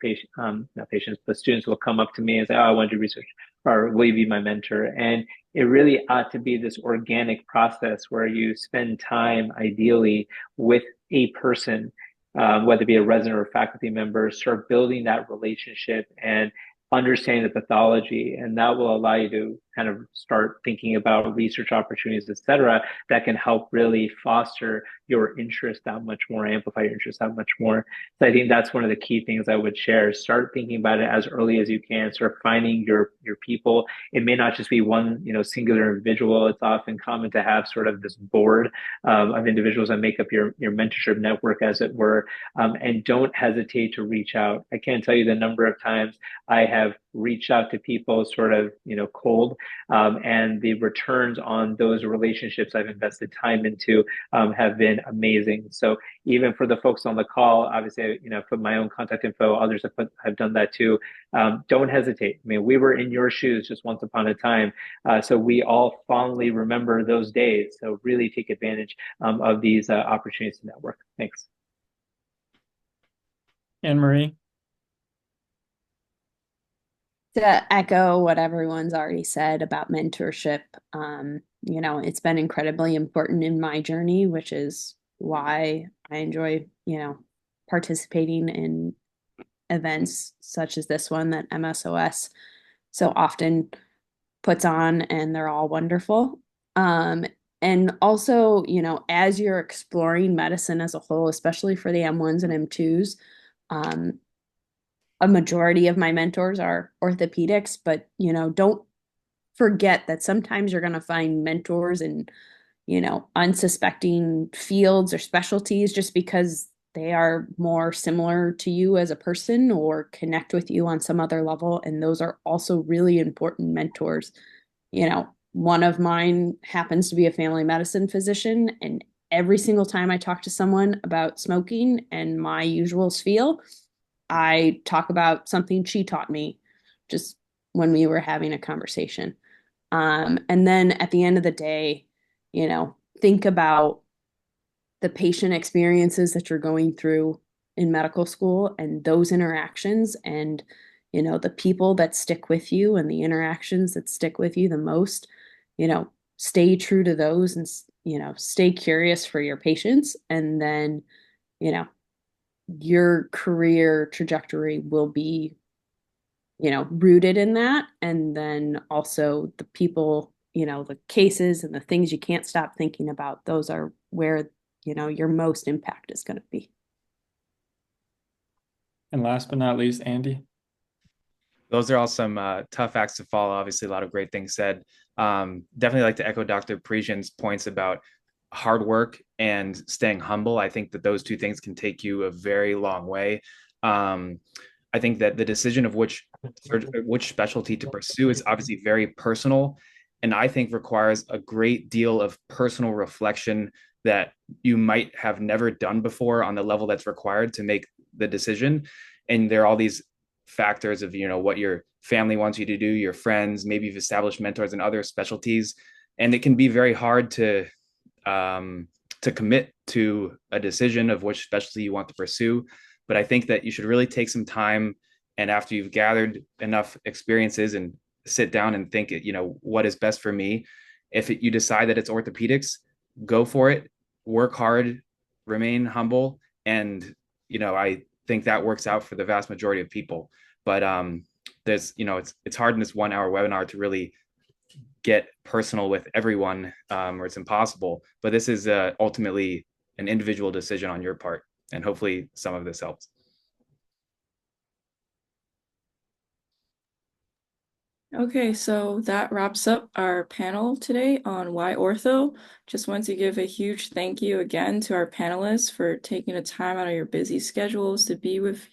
not patients, but students will come up to me and say, oh, I want to do research, or will you be my mentor? And it really ought to be this organic process where you spend time ideally with a person, whether it be a resident or a faculty member, start building that relationship and understanding the pathology. And that will allow you to kind of start thinking about research opportunities, et cetera, that can help really foster your interest that much more, amplify your interest that much more. So I think that's one of the key things I would share. Start thinking about it as early as you can. Start finding your people. It may not just be one, singular individual. It's often common to have sort of this board of individuals that make up your mentorship network, as it were. And don't hesitate to reach out. I can't tell you the number of times I have reached out to people sort of, cold, and the returns on those relationships I've invested time into have been amazing. So even for the folks on the call, obviously, put my own contact info. Others have done that too. Don't hesitate. I mean, we were in your shoes just once upon a time. So we all fondly remember those days. So really take advantage of these opportunities to network. Thanks.
Anne-Marie?
To echo what everyone's already said about mentorship, it's been incredibly important in my journey, which is why I enjoy, participating in events such as this one that MSOS so often puts on, and they're all wonderful. And also, as you're exploring medicine as a whole, especially for the M1s and M2s, a majority of my mentors are orthopedics, but, don't forget that sometimes you're going to find mentors in, unsuspecting fields or specialties just because they are more similar to you as a person or connect with you on some other level. And those are also really important mentors. One of mine happens to be a family medicine physician, and every single time I talk to someone about smoking and my usual spiel, I talk about something she taught me just when we were having a conversation. And then at the end of the day, think about the patient experiences that you're going through in medical school and those interactions and, the people that stick with you and the interactions that stick with you the most, stay true to those and, stay curious for your patients. And then, you know, your career trajectory will be, rooted in that. And then also the people, the cases and the things you can't stop thinking about, those are where, your most impact is going to be.
And last but not least, Andy.
Those are all some tough acts to follow. Obviously, a lot of great things said. Definitely like to echo Dr. Parisian's points about hard work and staying humble. I think that those two things can take you a very long way. I think that the decision of which specialty to pursue is obviously very personal, and I think requires a great deal of personal reflection that you might have never done before on the level that's required to make the decision. And there are all these factors of what your family wants you to do, your friends, maybe you've established mentors in other specialties, and it can be very hard to commit to a decision of which specialty you want to pursue. But I think that you should really take some time, and after you've gathered enough experiences, and sit down and think, what is best for me. If you decide that it's orthopedics, go for it, work hard, remain humble, and I think that works out for the vast majority of people. But there's it's hard in this 1 hour webinar to really get personal with everyone, or it's impossible. But this is ultimately an individual decision on your part, and hopefully some of this helps.
Okay, so that wraps up our panel today on Why Ortho. Just want to give a huge thank you again to our panelists for taking the time out of your busy schedules to be with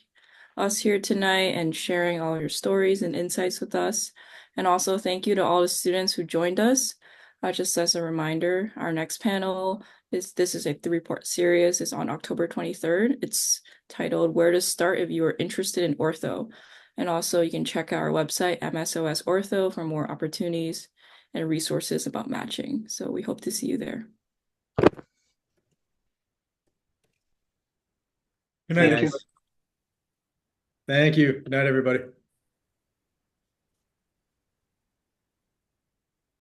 us here tonight and sharing all your stories and insights with us. And also thank you to all the students who joined us. Just as a reminder, our next panel this is a 3-part series. It's on October 23rd. It's titled Where to Start If You Are Interested in Ortho. And also you can check out our website, MSOS Ortho, for more opportunities and resources about matching. So we hope to see you there.
Good night.
Thank you.
Thank you. Good night, everybody.